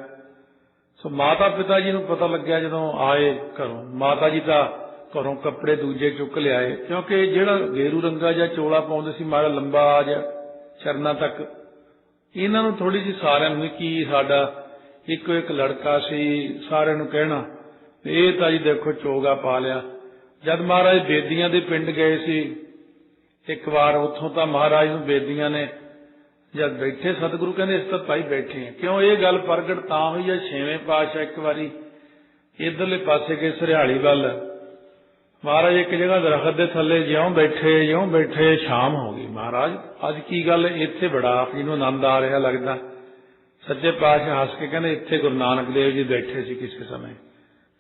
ਸੋ ਮਾਤਾ ਪਿਤਾ ਜੀ ਨੂੰ ਪਤਾ ਲੱਗਿਆ ਜਦੋਂ ਆਏ ਘਰੋਂ। ਮਾਤਾ ਜੀ ਤਾਂ ਘਰੋਂ ਕੱਪੜੇ ਦੂਜੇ ਚੁੱਕ ਲਿਆਏ, ਕਿਉਂਕਿ ਜਿਹੜਾ ਗੇਰੂ ਰੰਗਾ ਜਾਂ ਚੋਲਾ ਪਾਉਂਦੇ ਸੀ ਮਾੜਾ ਲੰਬਾ ਜਿਹਾ ਚਰਨਾਂ ਤੱਕ, ਇਹਨਾਂ ਨੂੰ ਥੋੜੀ ਜਿਹੀ ਸਾਰਿਆਂ ਨੂੰ ਕੀ ਸਾਡਾ ਇੱਕੋ ਇੱਕ ਲੜਕਾ ਸੀ, ਸਾਰਿਆਂ ਨੂੰ ਕਹਿਣਾ ਇਹ ਤਾਂ ਜੀ ਦੇਖੋ ਚੋਗਾ ਪਾ ਲਿਆ। ਜਦ ਮਹਾਰਾਜ ਬੇਦੀਆਂ ਦੇ ਪਿੰਡ ਗਏ ਸੀ ਇੱਕ ਵਾਰ, ਉੱਥੋਂ ਤਾਂ ਮਹਾਰਾਜ ਨੂੰ ਬੇਦੀਆਂ ਨੇ ਜਦ ਬੈਠੇ ਸਤਿਗੁਰੂ ਕਹਿੰਦੇ ਇਸ ਤਾਂ ਭਾਈ ਬੈਠੇ ਆ। ਕਿਉਂ ਇਹ ਗੱਲ ਪ੍ਰਗਟ ਤਾਂ ਹੋਈ ਆ, 6ਵੇਂ ਪਾਤਸ਼ਾਹ ਇੱਕ ਵਾਰੀ ਇੱਧਰਲੇ ਪਾਸੇ ਗਏ ਸਰਿਆਲੀ ਵੱਲ, ਮਹਾਰਾਜ ਇੱਕ ਜਗ੍ਹਾ ਦਰਖਤ ਦੇ ਥੱਲੇ ਜਿਉਂ ਬੈਠੇ ਸ਼ਾਮ ਹੋ ਗਈ। ਮਹਾਰਾਜ ਅੱਜ ਕੀ ਗੱਲ, ਇੱਥੇ ਬੜਾ ਆਪ ਜੀ ਨੂੰ ਆਨੰਦ ਆ ਰਿਹਾ ਲੱਗਦਾ। ਸੱਚੇ ਪਾਤਸ਼ਾਹ ਹੱਸ ਕੇ ਕਹਿੰਦੇ ਇੱਥੇ ਗੁਰੂ ਨਾਨਕ ਦੇਵ ਜੀ ਬੈਠੇ ਸੀ ਕਿਸੇ ਸਮੇਂ।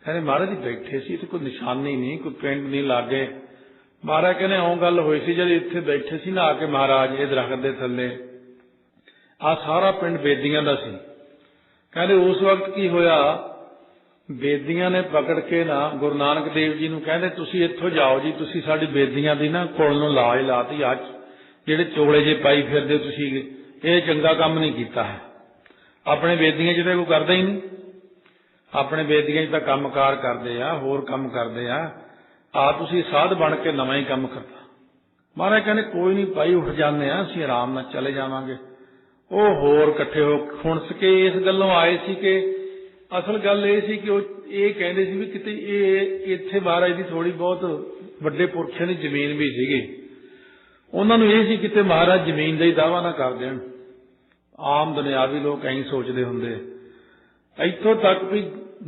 ਕਹਿੰਦੇ ਮਹਾਰਾਜ ਜੀ ਬੈਠੇ ਸੀ ਤੇ ਕੋਈ ਨਿਸ਼ਾਨੀ ਨਹੀਂ, ਕੋਈ ਪਿੰਡ ਨਹੀਂ ਲਾਗੇ। ਮਹਾਰਾਜ ਕਹਿੰਦੇ ਇਉਂ ਗੱਲ ਹੋਈ ਸੀ ਜਦ ਇੱਥੇ ਬੈਠੇ ਸੀ ਨਾ ਆ ਕੇ ਮਹਾਰਾਜ ਇਹ ਦਰਖਤ ਦੇ ਥੱਲੇ, ਆ ਸਾਰਾ ਪਿੰਡ ਬੇਦੀਆਂ ਦਾ ਸੀ। ਕਹਿੰਦੇ ਉਸ ਵਕਤ ਕੀ ਹੋਇਆ, ਬੇਦੀਆਂ ਨੇ ਪਕੜ ਕੇ ਨਾ ਗੁਰੂ ਨਾਨਕ ਦੇਵ ਜੀ ਨੂੰ ਕਹਿੰਦੇ ਤੁਸੀਂ ਇੱਥੋਂ ਜਾਓ ਜੀ, ਤੁਸੀਂ ਸਾਡੀ ਬੇਦੀਆਂ ਦੀ ਨਾ ਕੁਲ ਨੂੰ ਲਾਜ ਲਾਤੀ। ਅੱਜ ਜਿਹੜੇ ਚੋਲੇ ਜੇ ਪਾਈ ਫਿਰਦੇ ਤੁਸੀਂ, ਇਹ ਚੰਗਾ ਕੰਮ ਨਹੀਂ ਕੀਤਾ ਹੈ। ਆਪਣੇ ਬੇਦੀਆਂ 'ਚ ਤਾਂ ਕੋਈ ਕਰਦਾ ਹੀ ਨਹੀਂ, ਆਪਣੇ ਬੇਦੀਆਂ 'ਚ ਤਾਂ ਕੰਮਕਾਰ ਕਰਦੇ ਆ, ਹੋਰ ਕੰਮ ਕਰਦੇ ਆ ਤੁਸੀਂ ਸਾਧ ਬਣ ਕੇ ਨਵਾਂ ਹੀ ਕੰਮ ਕਰਦਾ। ਮਹਾਰਾਜ ਕਹਿੰਦੇ ਕੋਈ ਨਹੀਂ ਭਾਈ, ਉੱਠ ਜਾਂਦੇ ਆ, ਅਸੀਂ ਆਰਾਮ ਨਾਲ ਚਲੇ ਜਾਵਾਂਗੇ। ਉਹ ਹੋਰ ਇਕੱਠੇ ਹੋ ਖੁਣਸ ਕੇ ਇਸ ਗੱਲੋਂ ਆਏ ਸੀ ਕਿ ਅਸਲ ਗੱਲ ਇਹ ਸੀ ਕਿ ਉਹ ਇਹ ਕਹਿੰਦੇ ਸੀ ਵੀ ਕਿਤੇ ਇਹ ਇੱਥੇ ਮਹਾਰਾਜ ਦੀ ਥੋੜੀ ਬਹੁਤ ਵੱਡੇ ਪੁਰਖਿਆਂ ਦੀ ਜ਼ਮੀਨ ਵੀ ਸੀਗੀ। ਉਹਨਾਂ ਨੂੰ ਇਹ ਸੀ ਕਿਤੇ ਮਹਾਰਾਜ ਜ਼ਮੀਨ ਦਾ ਹੀ ਦਾਅਵਾ ਨਾ ਕਰ ਦੇਣ। ਆਮ ਦੁਨਿਆਵੀ ਲੋਕ ਐਂ ਸੋਚਦੇ ਹੁੰਦੇ। ਇੱਥੋਂ ਤੱਕ ਵੀ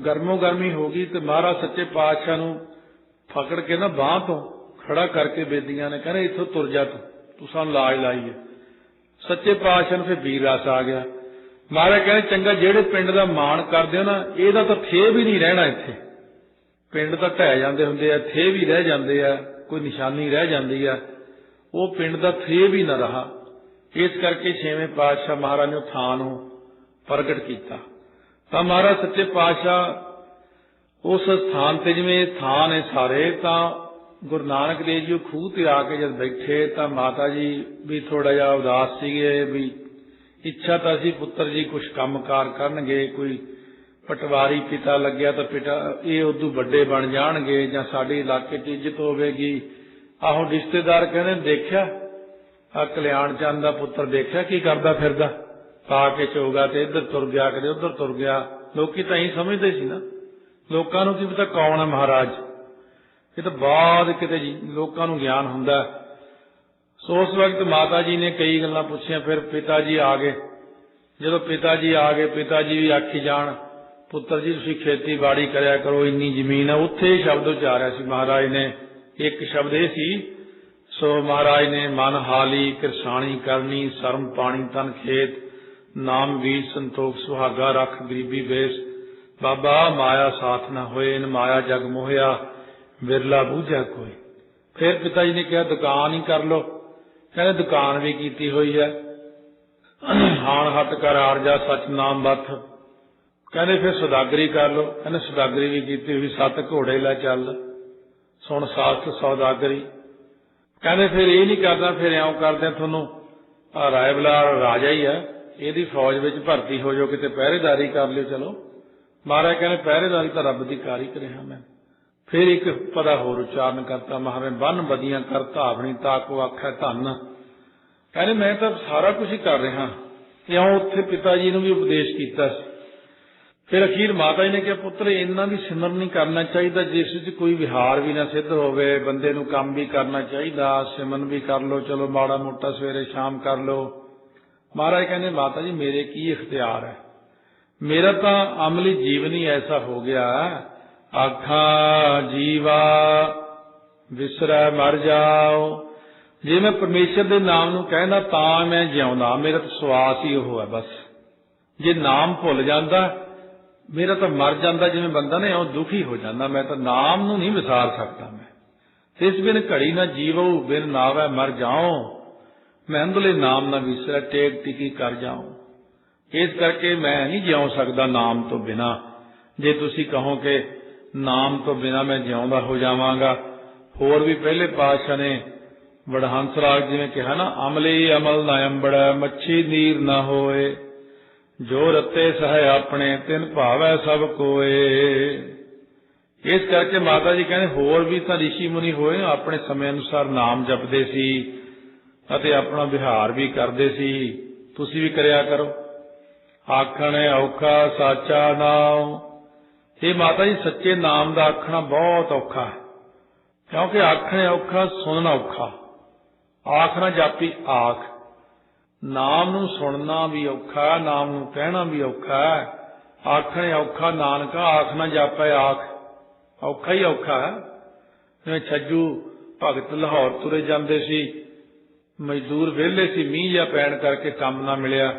ਗਰਮੋ ਗਰਮੀ ਹੋ ਗਈ ਤੇ ਮਹਾਰਾਜ ਸੱਚੇ ਪਾਤਸ਼ਾਹ ਨੂੰ ਫਕੜ ਕੇ ਨਾ ਬਾਂਹ ਤੋਂ ਖੜਾ ਕਰਕੇ ਬੇਦੀਆਂ ਨੇ ਕਹਿੰਦੇ ਇੱਥੋਂ ਤੁਰ ਜਾ, ਤੂੰ ਸਾਨੂੰ ਲਾਜ ਲਾਈ ਹੈ। ਸੱਚੇ ਪਾਤਸ਼ਾਹ ਨੂੰ ਫਿਰ ਵੀਰ ਰਸ ਆ ਗਿਆ। ਮਹਾਰਾਜ ਕਹਿੰਦੇ ਚੰਗਾ, ਜਿਹੜੇ ਪਿੰਡ ਦਾ ਮਾਣ ਕਰਦੇ ਹੋ ਨਾ, ਇਹਦਾ ਤਾਂ ਥੇ ਵੀ ਨਹੀਂ ਰਹਿਣਾ ਇੱਥੇ। ਪਿੰਡ ਤਾਂ ਢਹਿ ਜਾਂਦੇ ਹੁੰਦੇ ਆ, ਥੇ ਵੀ ਰਹਿ ਜਾਂਦੇ ਆ, ਕੋਈ ਨਿਸ਼ਾਨੀ ਰਹਿ ਜਾਂਦੀ ਆ, ਉਹ ਪਿੰਡ ਦਾ ਥੇ ਵੀ ਨਾ ਰਹਾ। ਇਸ ਕਰਕੇ 6ਵੇਂ ਪਾਤਸ਼ਾਹ ਮਹਾਰਾਜ ਨੇ ਉਹ ਥਾਂ ਨੂੰ ਪ੍ਰਗਟ ਕੀਤਾ। ਤਾਂ ਮਹਾਰਾਜ ਸੱਚੇ ਪਾਤਸ਼ਾਹ ਉਸ ਸਥਾਨ ਤੇ, ਜਿਵੇਂ ਥਾਂ ਨੇ ਸਾਰੇ, ਤਾਂ ਗੁਰੂ ਨਾਨਕ ਦੇਵ ਜੀ ਖੂਹ ਤੇ ਆ ਕੇ ਜਦ ਬੈਠੇ ਤਾਂ ਮਾਤਾ ਜੀ ਵੀ ਥੋੜਾ ਜਿਹਾ ਉਦਾਸ ਸੀਗੇ। ਵੀ ਇੱਛਾ ਤਾਂ ਸੀ ਪੁੱਤਰ ਜੀ ਕੁਛ ਕੰਮਕਾਰ ਕਰਨਗੇ, ਕੋਈ ਪਟਵਾਰੀ ਪਿਤਾ ਲੱਗਿਆ ਤਾਂ ਪਿਤਾ ਇਹ ਉਦੋਂ ਵੱਡੇ ਬਣ ਜਾਣਗੇ ਜਾਂ ਸਾਡੇ ਇਲਾਕੇ 'ਚ ਇੱਜ਼ਤ ਹੋਵੇਗੀ। ਆਹੋ ਰਿਸ਼ਤੇਦਾਰ ਕਹਿੰਦੇ ਦੇਖਿਆ ਆ ਕਲਿਆਣ ਚੰਦ ਦਾ ਪੁੱਤਰ ਦੇਖਿਆ ਕੀ ਕਰਦਾ ਫਿਰਦਾ, ਪਾ ਕੇ ਚੋਗਾ ਤੇ ਇੱਧਰ ਤੁਰ ਗਿਆ, ਕਦੇ ਉੱਧਰ ਤੁਰ ਗਿਆ। ਲੋਕੀ ਤਾਂ ਇਹੀ ਸਮਝਦੇ ਸੀ ਨਾ, ਲੋਕਾਂ ਨੂੰ ਕੀ ਪਤਾ ਕੌਣ ਹੈ ਮਹਾਰਾਜ। ਇਹ ਤਾਂ ਬਾਅਦ ਕਿਤੇ ਲੋਕਾਂ ਨੂੰ ਗਿਆਨ ਹੁੰਦਾ। ਸੋ ਉਸ ਵਕਤ ਮਾਤਾ ਜੀ ਨੇ ਕਈ ਗੱਲਾਂ ਪੁੱਛੀਆਂ। ਫਿਰ ਪਿਤਾ ਜੀ ਆ ਗਏ। ਜਦੋਂ ਪਿਤਾ ਜੀ ਆ ਗਏ, ਪਿਤਾ ਜੀ ਵੀ ਆਖੀ ਜਾਣ ਪੁੱਤਰ ਜੀ ਤੁਸੀਂ ਖੇਤੀਬਾੜੀ ਕਰਿਆ ਕਰੋ, ਇੰਨੀ ਜ਼ਮੀਨ ਹੈ। ਉੱਥੇ ਸ਼ਬਦ ਉਚਾਰਿਆ ਸੀ ਮਹਾਰਾਜ ਨੇ, ਇੱਕ ਸ਼ਬਦ ਇਹ ਸੀ, ਸੋ ਮਹਾਰਾਜ ਨੇ ਮਨ ਹਾਲੀ ਕਿਰਸਾਣੀ ਕਰਨੀ, ਸ਼ਰਮ ਪਾਣੀ ਤਨ ਖੇਤ, ਨਾਮ ਬੀਜ ਸੰਤੋਖ ਸੁਹਾਗਾ ਰੱਖ ਗਰੀਬੀ ਬੇਸ, ਬਾਬਾ ਮਾਇਆ ਸਾਥ ਨਾ ਹੋਏ, ਨ ਮਾਇਆ ਜਗ ਮੋਹਿਆ ਵਿਰਲਾ ਬੂਝਾ ਕੋਈ। ਫਿਰ ਪਿਤਾ ਜੀ ਨੇ ਕਿਹਾ ਦੁਕਾਨ ਹੀ ਕਰ ਲੋ। ਕਹਿੰਦੇ ਦੁਕਾਨ ਵੀ ਕੀਤੀ ਹੋਈ ਹੈ, ਹਾਣ ਹੱਟ ਕਰ ਆਰਜਾ ਸੱਚ ਨਾਮ ਬੱਥ। ਕਹਿੰਦੇ ਫਿਰ ਸੌਦਾਗਰੀ ਕਰ ਲੋ। ਕਹਿੰਦੇ ਸੌਦਾਗਰੀ ਵੀ ਕੀਤੀ ਹੋਈ, 7 ਘੋੜੇ ਲੈ ਚੱਲ ਸੁਣ ਸਾਸਤ ਸੌਦਾਗਰੀ। ਕਹਿੰਦੇ ਫਿਰ ਇਹ ਨਹੀਂ ਕਰਦਾ, ਫਿਰ ਇਉਂ ਕਰਦੇ ਤੁਹਾਨੂੰ ਰਾਏ ਬਲਾਰ ਰਾਜਾ ਹੀ ਹੈ, ਇਹਦੀ ਫੌਜ ਵਿੱਚ ਭਰਤੀ ਹੋ ਜਾਓ, ਕਿਤੇ ਪਹਿਰੇਦਾਰੀ ਕਰ ਲਿਓ। ਚਲੋ ਮਹਾਰਾਜ ਕਹਿੰਦੇ ਪਹਿਰੇਦਾਰੀ ਤਾਂ ਰੱਬ ਦੀ ਕਾਰ ਹੀ ਕਰਿਆ ਮੈਂ। ਫਿਰ ਇੱਕ ਪਦਾ ਹੋਰ ਉਚਾਰਨ ਕਰਤਾ, ਮਹਾਰਾਜ ਬੰਨ ਬਦੀਆਂ ਕਰ ਧਾਵਣੀ ਤਾਕੋ ਆਖੈ ਧੰਨ। ਕਹਿੰਦੇ ਮੈਂ ਤਾਂ ਸਾਰਾ ਕੁਝ ਹੀ ਕਰ ਰਿਹਾ। ਇਉਂ ਉੱਥੇ ਪਿਤਾ ਜੀ ਨੂੰ ਵੀ ਉਪਦੇਸ਼ ਕੀਤਾ ਸੀ। ਫਿਰ ਅਖੀਰ ਮਾਤਾ ਜੀ ਨੇ ਕਿਹਾ ਪੁੱਤਰ ਇਹਨਾਂ ਦੀ ਸਿਮਰਨ ਨਹੀਂ ਕਰਨਾ ਚਾਹੀਦਾ ਜਿਸ ਵਿੱਚ ਕੋਈ ਵਿਹਾਰ ਵੀ ਨਾ ਸਿੱਧ ਹੋਵੇ। ਬੰਦੇ ਨੂੰ ਕੰਮ ਵੀ ਕਰਨਾ ਚਾਹੀਦਾ, ਸਿਮਰਨ ਵੀ ਕਰ ਲੋ, ਚਲੋ ਮਾੜਾ ਮੋਟਾ ਸਵੇਰੇ ਸ਼ਾਮ ਕਰ ਲੋ। ਮਹਾਰਾਜ ਕਹਿੰਦੇ ਮਾਤਾ ਜੀ ਮੇਰੇ ਕੀ ਇਖਤਿਆਰ ਹੈ, ਮੇਰਾ ਤਾਂ ਅਮਲੀ ਜੀਵਨ ਹੀ ਐਸਾ ਹੋ ਗਿਆ, ਆਖਾਂ ਜੀਵਾ ਵਿਸਰੈ ਮਰ ਜਾਓ। ਜੇ ਮੈਂ ਪਰਮੇਸ਼ਰ ਦੇ ਨਾਮ ਨੂੰ ਕਹਿੰਦਾ ਤਾਂ ਮੈਂ ਜਿਉਂਦਾ, ਮੇਰਾ ਤਾਂ ਸਵਾਸ ਹੀ ਉਹ ਹੈ ਬਸ। ਜੇ ਨਾਮ ਭੁੱਲ ਜਾਂਦਾ मेरा तो मर जाता जिवें बंदा ने इउं दुखी हो जाता, मैं तो नाम नूं नहीं विसार सकता। मैं तिस बिन घड़ी न जीवो बिन नावै मर जाओ, मैं अंधले नाम न विसरै टेक टिकी कर जाऊं। इस करके मैं नहीं जिउ सकदा नाम तो बिना। जे तुसी कहो कि नाम तो बिना मैं जिउंदा हो जावांगा, होर भी पहले पातशाह ने वडहंस राग जिवें कहा ना, अमली अमल न अंबड़ै मच्छी नीर न होए, जो रते सह अपने तिन भावै सब कोए। इस करके माता जी कहने होर भी तो ऋषि मुनि होए अपने समय अनुसार नाम जपदे सी अते अपना विहार भी करदे सी, तुसी भी करिया करो। आखण औखा साचा नाम, ये माता जी सच्चे नाम का आखना बहुत औखा है, क्योंकि आखने औखा सुनना औखा। आखना जापी आख, नाम नूं सुनना भी औखा, नाम नूं कहना भी औखा है। आखने औखा नानका आखना जापे आख, औखा ही औखा है। जिवें छज्जू भगत लाहौर तुरे जांदे सी, मजदूर वेले सी, मीह जिहा पैण करके काम ना मिलिया,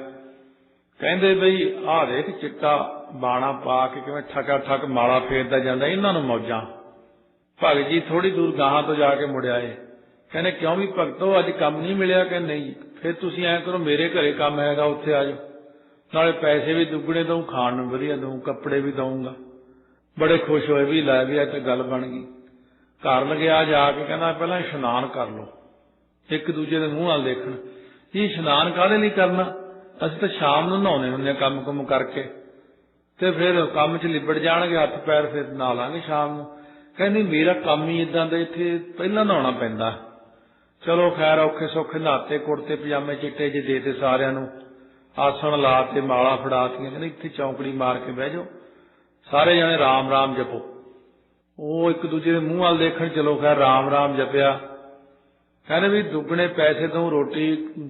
कहंदे बई आ देख चिट्टा बाणा पा के किवें ठका ठक माला फेरदा जांदा, इन्हां नूं मौजां। भगत जी थोड़ी दूर गाहां तो जाके मुड़ आए, कहने क्यों भी भगतो अज काम नहीं मिलिया? कि नहीं, फिर तुसीं ऐ करो मेरे घरे काम हैगा उत्थे आ जाओ, नाले पैसे भी दुगने दूं, खाण नूं वधिया दूं, कपड़े भी दऊंगा। बड़े खुश होए भी लै भी अज गल बन गई। घर लग्या जाके कहना पहलां इशनान कर लो, एक दूजे के मूँह वाल देखण। जी इशनान काहदे लई करना? असीं तां शाम नूं नहाउने हुंदे हां काम कुम करके, ते फिर काम च लिबड़ जाणगे हत्थ पैर, फिर नहा लांगे शाम नूं। कहंदी मेरा काम ही इदां दा, इत्थे पहिलां नहाउणा पैंदा। चलो खैर औखे सौखे नहाते, कुड़ते पजामे चिट्टे जे देते सारिआं नूं, आसन लाते, माला फड़ातीआं, कहंदे इत्थे चौंकड़ी मार के बह जाओ, सारे जणे राम राम जपो। ਉਹ एक दूजे के मूँह वाल देखण, चलो खैर राम राम जपिया। कहने भी दुगने पैसे दूं, रोटी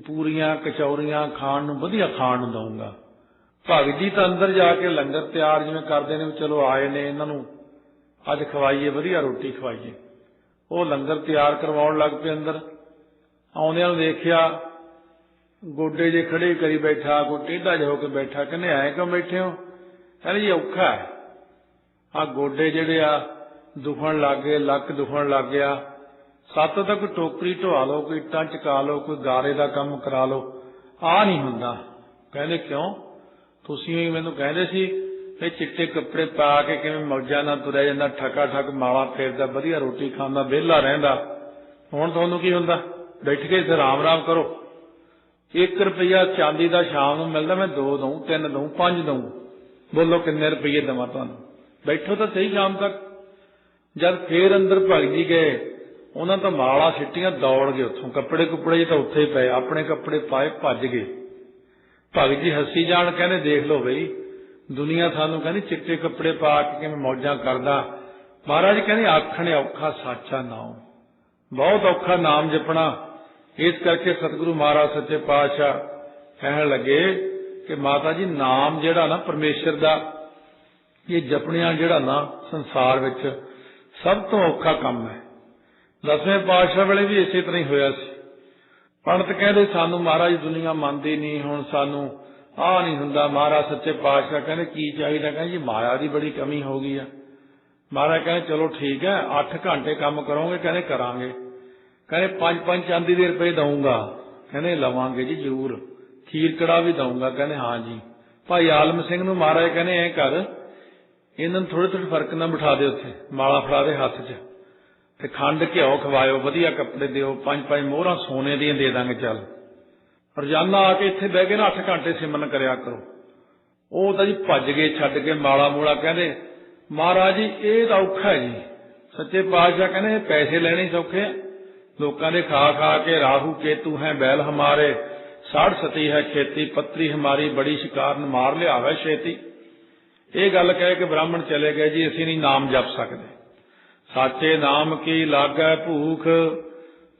पूरियां कचौरियां खाण नूं वधिया खाण नूं दऊंगा। भगत जी तो अंदर जाके लंगर तैयार जिवें करदे ने, चलो आए ने इन्हां नूं अज खवाईए, वधिया रोटी खवाईए। वो लंगर तैयार करवाउण लग पे। अंदर आउंदिआं नूं देखिया गोडे जे खड़े करी बैठा, कोई टेढ़ा जिहा होके बैठा। कहने ऐ क्यों बैठे हो? कहने जी औखा है, आ गोडे जिहड़े आ दुखण लग गए, लक दुखण लग गया, सातों तक कोई टोकरी ढोआ लो, कोई इट्टां चका लो, कोई गारे का काम करा लो, आ नहीं हुंदा। कहंदे क्यों? तुसीं ही मैनूं कहंदे सी कि चिट्टे कपड़े पा के किवें मौजां नाल तुरिया जांदा, ठका ठक माला फेरदा, वधिया रोटी खांदा, विहला रहिंदा, हुण तुहानूं की हुंदा? बैठ के इत्थे राम राम करो। 1 रुपया चांदी का शाम नूं मिलदा, मैं 2 दूं, 3 दूं, 5 दूं, बोलो किन्ने रुपये देवां तुहानूं? बैठो तो सही शाम तक। जब फिर अंदर भगत जी गए, उन्होंने तो माला सिट्टियां, दौड़ गए उत्थों, कपड़े कुपड़े जी तो उत्थे ही पे, अपने कपड़े पाए भज गए। भगत जी हसी जान, कहने देख लो बई दुनिया सानू कहनी चिट्टे कपड़े पा के किवें मौजां करदा। महाराज कहने आखणे औखा साचा नाम, बहुत औखा नाम जपना। इस करके सतगुरु महाराज सच्चे पातशाह कहण लगे कि माता जी नाम जिहड़ा ना परमेश्वर दा, ये जपणिया जिहड़ा ना संसार विच सब तो औखा काम है। 10वें पातशाह वेले भी इसे तरह ही होया सी। पंडित कहते सानू महाराज दुनिया मनदी नहीं, हुण सानू आ नहीं हुंदा। महाराज सच्चे पातशाह कहते की चाहिए? कहते जी माया की बड़ी कमी हो गई है। महाराज कहते चलो ठीक है, 8 घंटे काम करोगे? कहते करांगे। कहते 5-5 चांदी के रुपए दूंगा? कहते लवांगे जी जरूर। खीर कड़ा भी दूंगा? कहते हाँ जी। भाई आलम सिंह नूं महाराज कहते ऐ कर, इन्हां नूं थोड़े थोड़े फर्क ना बिठा दे, उत्थे माला फड़ा दे हत्थ च, ते खंड घिओ खवायो, वधिया कपड़े दिओ, 5-5 मोहरां सोने दियां दे दांगे। चल रोजाना आके इत्थे बह के ना 8 घंटे सिमरन करया करो। ਉਹ ਤਾਂ ਜੀ ਭੱਜ ਗਏ ਛੱਡ ਕੇ ਮਾਲਾ ਮੂਲਾ। ਕਹਿੰਦੇ ਮਹਾਰਾਜ ਜੀ ਇਹ ਤਾਂ ਔਖਾ ਹੈ ਜੀ। ਸੱਚੇ ਪਾਤਸ਼ਾਹ ਕਹਿੰਦੇ ਪੈਸੇ ਲੈਣੇ ਸੌਖੇ ਆ, ਲੋਕਾਂ ਦੇ ਖਾ ਖਾ ਕੇ ਰਾਹੂ ਕੇਤੂ ਹੈ बैल हमारे, साढ़ सती है खेती, पत्री हमारी बड़ी शिकार न मार लियावे छेती। ये गल कह के ब्राह्मण चले गए जी, असीं नहीं नाम जप सकते, साचे नाम की लागै भूख।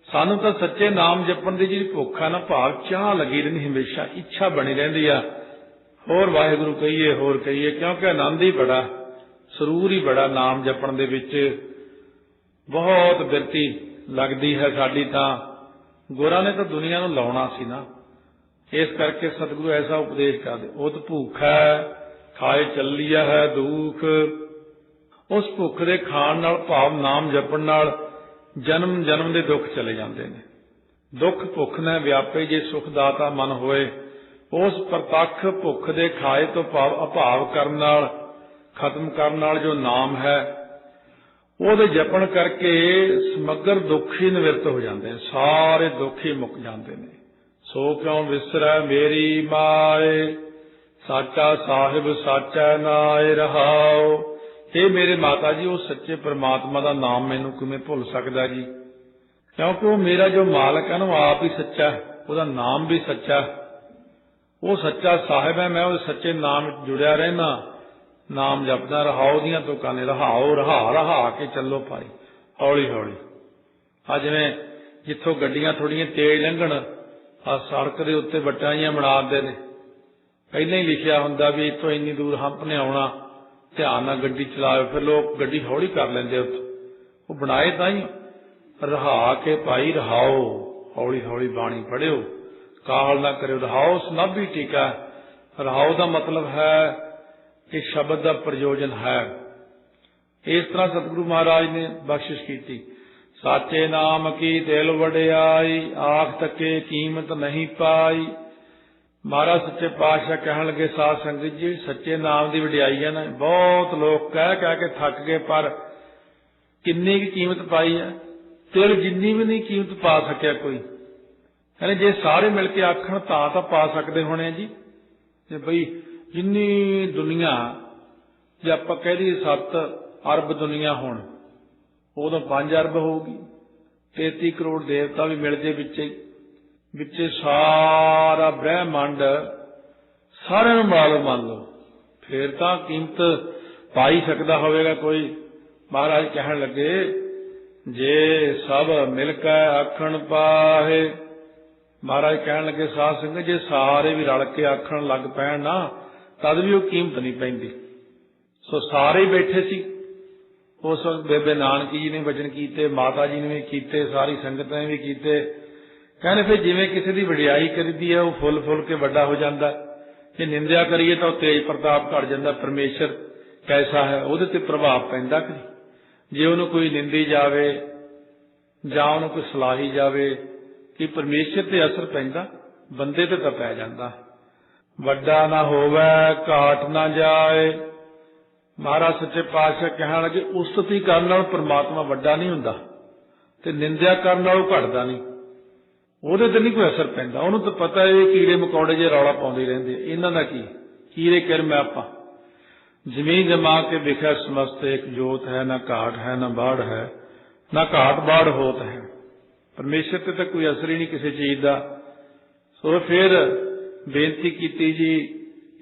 सानू तो सच्चे नाम जपण दी जिहड़ी भुख है ना, भाव चाह लगी रहिंदी, हमेशा इच्छा बनी रहिंदी आ होर वाहिगुरू कहिए होर कहिए, क्योंकि आनंद ही बड़ा, सरूर ही बड़ा नाम जपण दे विच। बहुत बिरती लगदी है साडी तां, गुरां ने तो दुनिया नूं लाउणा सी ना, इस करके सतगुरु ऐसा उपदेश करदे। उत भूखा ਖਾਏ ਚੱਲੀਆ ਹੈ ਦੁਖ। ਉਸ ਭੁੱਖ ਦੇ ਖਾਣ ਨਾਲ ਭਾਵ ਨਾਮ ਜਪਣ ਨਾਲ ਜਨਮ ਜਨਮ ਦੇ ਦੁੱਖ ਚਲੇ ਜਾਂਦੇ ਨੇ। ਦੁੱਖ ਭੁੱਖ ਨੇ ਵਿਆਪੇ ਜੇ ਸੁਖ ਦਾਤਾ ਮਨ ਹੋਏ। ਉਸ ਪ੍ਰਤੱਖ ਭੁੱਖ ਦੇ ਖਾਏ ਤੋਂ ਭਾਵ ਅਭਾਵ ਕਰਨ ਨਾਲ ਖਤਮ ਕਰਨ ਨਾਲ ਜੋ ਨਾਮ ਹੈ ਉਹਦੇ ਜਪਣ ਕਰਕੇ ਸਮਗਰ ਦੁੱਖ ਹੀ ਨਿਵਰਤ ਹੋ ਜਾਂਦੇ ਨੇ, ਸਾਰੇ ਦੁੱਖ ਹੀ ਮੁੱਕ ਜਾਂਦੇ ਨੇ। ਸੋ ਕਿਉ ਵਿਸਰੈ ਮੇਰੀ ਮਾਏ, ਸਾਚਾ ਸਾਹਿਬ ਸਾਚਾ ਨਾਇ ਰਹਾਉ। ਇਹ ਮੇਰੇ ਮਾਤਾ ਜੀ, ਉਹ ਸੱਚੇ ਪ੍ਰਮਾਤਮਾ ਦਾ ਨਾਮ ਮੈਨੂੰ ਕਿਵੇਂ ਭੁੱਲ ਸਕਦਾ ਜੀ? ਕਿਉਂਕਿ ਉਹ ਮੇਰਾ ਜੋ ਮਾਲਕ ਹੈ ਨਾ, ਉਹ ਆਪ ਹੀ ਸੱਚਾ ਹੈ, ਉਹਦਾ ਨਾਮ ਵੀ ਸੱਚਾ ਹੈ। ਉਹ ਸੱਚਾ ਸਾਹਿਬ ਹੈ, ਮੈਂ ਉਹਦੇ ਸੱਚੇ ਨਾਮ ਵਿੱਚ ਜੁੜਿਆ ਰਹਿਣਾ, ਨਾਮ ਜਪਦਾ। ਰਹਾਉ ਦੀਆਂ ਤੁਕਾਂ ਨੇ, ਰਹਾਉ ਰਹਾ ਰਹਾ ਕੇ ਚੱਲੋ ਭਾਈ ਹੌਲੀ ਹੌਲੀ। ਆ ਜਿਵੇਂ ਜਿੱਥੋਂ ਗੱਡੀਆਂ ਥੋੜੀਆਂ ਤੇਜ਼ ਲੰਘਣ, ਆ ਸੜਕ ਦੇ ਉੱਤੇ ਵੱਟਾਂ ਜਿਹੀਆਂ ਬਣਾ ਦਿੰਦੇ ਨੇ, ਪਹਿਲਾਂ ਹੀ ਲਿਖਿਆ ਹੁੰਦਾ ਵੀ ਇੱਥੋਂ ਇੰਨੀ ਦੂਰ ਹੰਪ ਨੇ ਆਉਣਾ, ਧਿਆਨ ਨਾਲ ਗੱਡੀ ਚਲਾਓ। ਫਿਰ ਲੋਕ ਗੱਡੀ ਹੌਲੀ ਕਰ ਲੈਂਦੇ ਉੱਥੇ, ਉਹ ਬਣਾਏ ਤਾਂ ਹੀ ਰਹਾ ਕੇ ਭਾਈ ਰਹਾਓ, ਹੌਲੀ ਹੌਲੀ ਬਾਣੀ ਪੜ੍ਹਿਓ, ਕਾਹਲ ਨਾ ਕਰਿਓ। ਰਹਾਓ ਸਨਾਭੀ ਟੀਕਾ। ਰਹਾਓ ਦਾ ਮਤਲਬ ਹੈ ਕਿ ਸ਼ਬਦ ਦਾ ਪ੍ਰਯੋਜਨ ਹੈ। ਇਸ ਤਰ੍ਹਾਂ ਸਤਿਗੁਰੂ ਮਹਾਰਾਜ ਨੇ ਬਖਸ਼ਿਸ਼ ਕੀਤੀ। ਸਾਚੇ ਨਾਮ ਕੀ ਦਿਲ ਵਡਿਆਈ, ਆਖ ਤੱਕੇ ਕੀਮਤ ਨਹੀਂ ਪਾਈ। ਮਹਾਰਾਜ ਸੱਚੇ ਪਾਤਸ਼ਾਹ ਕਹਿਣ ਲੱਗੇ, ਸਾਧ ਸੰਗਤ ਜੀ, ਸੱਚੇ ਨਾਮ ਦੀ ਵਡਿਆਈ ਹੈ ਨਾ, ਬਹੁਤ ਲੋਕ ਕਹਿ ਕਹਿ ਕੇ ਥੱਕ ਗਏ, ਪਰ ਕਿੰਨੀ ਕੁ ਕੀਮਤ ਪਾਈ ਹੈ? ਤਿਲ ਜਿੰਨੀ ਵੀ ਨਹੀਂ ਕੀਮਤ ਪਾ ਸਕਿਆ ਕੋਈ। ਕਹਿੰਦੇ ਜੇ ਸਾਰੇ ਮਿਲ ਕੇ ਆਖਣ ਤਾਂ ਪਾ ਸਕਦੇ ਹੋਣੇ ਜੀ। ਜੇ ਬਈ ਜਿੰਨੀ ਦੁਨੀਆ, ਜੇ ਆਪਾਂ ਕਹਿ ਦਈਏ 7 ਅਰਬ ਦੁਨੀਆ ਹੁਣ, ਉਦੋਂ 5 ਅਰਬ ਹੋਊਗੀ। 33 ਕਰੋੜ ਦੇਵਤਾ ਵੀ ਮਿਲ ਜੇ ਵਿੱਚੇ ਸਾਰਾ ਬ੍ਰਹਿਮੰਡ ਸਾਰਿਆਂ ਨੂੰ ਮਿਲਾ ਲਓ, ਮੰਨ ਲਓ, ਫੇਰ ਤਾਂ ਕੀਮਤ ਪਾ ਹੀ ਸਕਦਾ ਹੋਵੇਗਾ ਕੋਈ। ਮਹਾਰਾਜ ਕਹਿਣ ਲੱਗੇ, ਜੇ ਸਭ ਮਿਲ ਕੇ ਆਖਣ ਪਾਹੇ। ਮਹਾਰਾਜ ਕਹਿਣ ਲੱਗੇ, ਸਾਧ ਸੰਗਤ ਜੇ ਸਾਰੇ ਵੀ ਰਲ ਕੇ ਆਖਣ ਲੱਗ ਪੈਣ ਨਾ, ਤਦ ਵੀ ਉਹ ਕੀਮਤ ਨਹੀਂ ਪੈਂਦੀ। ਸੋ ਸਾਰੇ ਹੀ ਬੈਠੇ ਸੀ ਉਸ ਵਕਤ। ਬੇਬੇ ਨਾਨਕੀ ਜੀ ਨੇ ਵਚਨ ਕੀਤੇ, ਮਾਤਾ ਜੀ ਨੇ ਵੀ ਕੀਤੇ, ਸਾਰੀ ਸੰਗਤ ਨੇ ਵੀ ਕੀਤੇ। ਕਹਿੰਦੇ ਫਿਰ ਜਿਵੇਂ ਕਿਸੇ ਦੀ ਵਡਿਆਈ ਕਰੀਦੀ ਹੈ, ਉਹ ਫੁੱਲ ਫੁੱਲ ਕੇ ਵੱਡਾ ਹੋ ਜਾਂਦਾ। ਜੇ ਨਿੰਦਿਆ ਕਰੀਏ ਤਾਂ ਉਹ ਤੇਜ ਪ੍ਰਤਾਪ ਘਟ ਜਾਂਦਾ। ਪਰਮੇਸ਼ਰ ਕੈਸਾ ਹੈ, ਉਹਦੇ ਤੇ ਪ੍ਰਭਾਵ ਪੈਂਦਾ ਕਿ ਜੇ ਉਹਨੂੰ ਕੋਈ ਨਿੰਦੀ ਜਾਵੇ ਜਾਂ ਉਹਨੂੰ ਕੋਈ ਸਲਾਹੀ ਜਾਵੇ, ਕਿ ਪਰਮੇਸ਼ਰ ਤੇ ਅਸਰ ਪੈਂਦਾ? ਬੰਦੇ ਤੇ ਤਾਂ ਪੈ ਜਾਂਦਾ। ਵੱਡਾ ਨਾ ਹੋਵੇ ਘਾਟ ਨਾ ਜਾਏ। ਮਹਾਰਾਜ ਸੱਚੇ ਪਾਤਸ਼ਾਹ ਕਹਿਣ ਲੱਗੇ, ਉਸਤਤੀ ਕਰਨ ਨਾਲ ਪਰਮਾਤਮਾ ਵੱਡਾ ਨਹੀਂ ਹੁੰਦਾ, ਤੇ ਨਿੰਦਿਆ ਕਰਨ ਨਾਲ ਉਹ ਘਟਦਾ ਨਹੀਂ। ਉਹਦੇ ਤੇ ਨਹੀਂ ਕੋਈ ਅਸਰ ਪੈਂਦਾ। ਉਹਨੂੰ ਤਾਂ ਪਤਾ ਇਹ ਕੀੜੇ ਮਕੌੜੇ ਜੇ ਰੌਲਾ ਪਾਉਂਦੇ ਰਹਿੰਦੇ, ਇਹਨਾਂ ਦਾ ਕੀ, ਕੀੜੇ ਕਿਰਮ ਹੈ ਆਪਾਂ। ਜ਼ਮੀਨ ਜਮਾ ਕੇ ਵਿਖਿਆ ਸਮਸਤ ਇੱਕ ਜੋਤ ਹੈ, ਨਾ ਘਾਟ ਹੈ ਨਾ ਬਾੜ ਹੈ, ਨਾ ਘਾਟ ਬਾੜ ਹੋਤ ਹੈ। ਪਰਮੇਸ਼ਰ ਤੇ ਤਾਂ ਕੋਈ ਅਸਰ ਹੀ ਨਹੀਂ ਕਿਸੇ ਚੀਜ਼ ਦਾ। ਸੋ ਫਿਰ ਬੇਨਤੀ ਕੀਤੀ ਜੀ,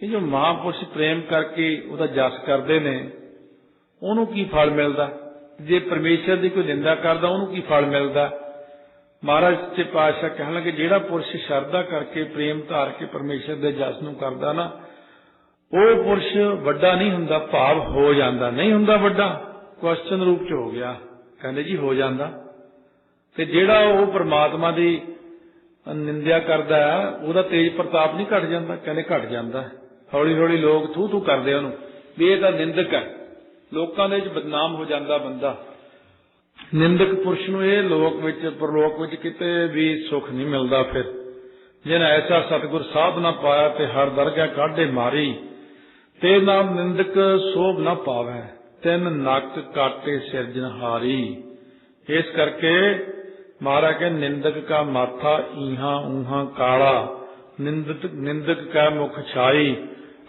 ਇਹ ਜੋ ਮਹਾਂਪੁਰਸ਼ ਪ੍ਰੇਮ ਕਰਕੇ ਉਹਦਾ ਜਸ ਕਰਦੇ ਨੇ, ਉਹਨੂੰ ਕੀ ਫਲ ਮਿਲਦਾ? ਜੇ ਪਰਮੇਸ਼ਰ ਦੀ ਕੋਈ ਨਿੰਦਾ ਕਰਦਾ, ਉਹਨੂੰ ਕੀ ਫਲ ਮਿਲਦਾ? ਮਹਾਰਾਜ ਸੱਚੇ ਪਾਤਸ਼ਾਹ ਕਹਿਣ ਲੱਗੇ, ਜਿਹੜਾ ਪੁਰਸ਼ ਸ਼ਰਧਾ ਕਰਕੇ ਪ੍ਰੇਮ ਧਾਰ ਕੇ ਪਰਮੇਸ਼ਰ ਦੇ ਜਸ ਨੂੰ ਕਰਦਾ ਨਾ, ਉਹ ਪੁਰਸ਼ ਵੱਡਾ ਨਹੀਂ ਹੁੰਦਾ, ਭਾਵ ਹੋ ਜਾਂਦਾ। ਨਹੀਂ ਹੁੰਦਾ ਵੱਡਾ, ਕੁਐਸਚਨ ਰੂਪ ਚ ਹੋ ਗਿਆ। ਕਹਿੰਦੇ ਜੀ ਹੋ ਜਾਂਦਾ। ਤੇ ਜਿਹੜਾ ਉਹ ਪਰਮਾਤਮਾ ਦੀ ਨਿੰਦਿਆ ਕਰਦਾ ਹੈ, ਉਹਦਾ ਤੇਜ ਪ੍ਰਤਾਪ ਨਹੀਂ ਘਟ ਜਾਂਦਾ? ਕਹਿੰਦੇ ਘਟ ਜਾਂਦਾ। ਹੌਲੀ ਹੌਲੀ ਲੋਕ ਥੂ ਥੂ ਕਰਦੇ ਉਹਨੂੰ ਵੀ ਇਹ ਤਾਂ ਨਿੰਦਕ ਹੈ। ਲੋਕਾਂ ਦੇ ਵਿੱਚ ਬਦਨਾਮ ਹੋ ਜਾਂਦਾ ਬੰਦਾ। ਨਿੰਦਕ ਪੁਰਸ਼ ਨੂੰ ਇਹ ਲੋਕ ਵਿੱਚ ਪਰਲੋਕ ਵਿੱਚ ਕਿਤੇ ਵੀ ਸੁੱਖ ਨਹੀਂ ਮਿਲਦਾ। ਫਿਰ ਜਿਨ ਐਸਾ ਸਤਿਗੁਰ ਸਾਧ ਨਾ ਪਾਇਆ, ਤੇ ਹਰ ਦਰਗਾਹ ਕਾਢੇ ਮਾਰੀ, ਤੇ ਨਾਮ ਨਿੰਦਕ ਸੋਭ ਨਾ ਪਾਵੈ, ਤਿੰਨ ਨੱਕ ਕਾਟੇ ਸਿਰਜਨਹਾਰੀ। ਇਸ ਕਰਕੇ ਮਹਾਰਾਜ ਕੇ ਨਿੰਦਕ ਕਾ ਮਾਥਾ ਈਹਾਂ ਊਹਾਂ ਕਾਲਾ, ਨਿੰਦਕ ਕਾ ਮੁਖ ਛਾਈ,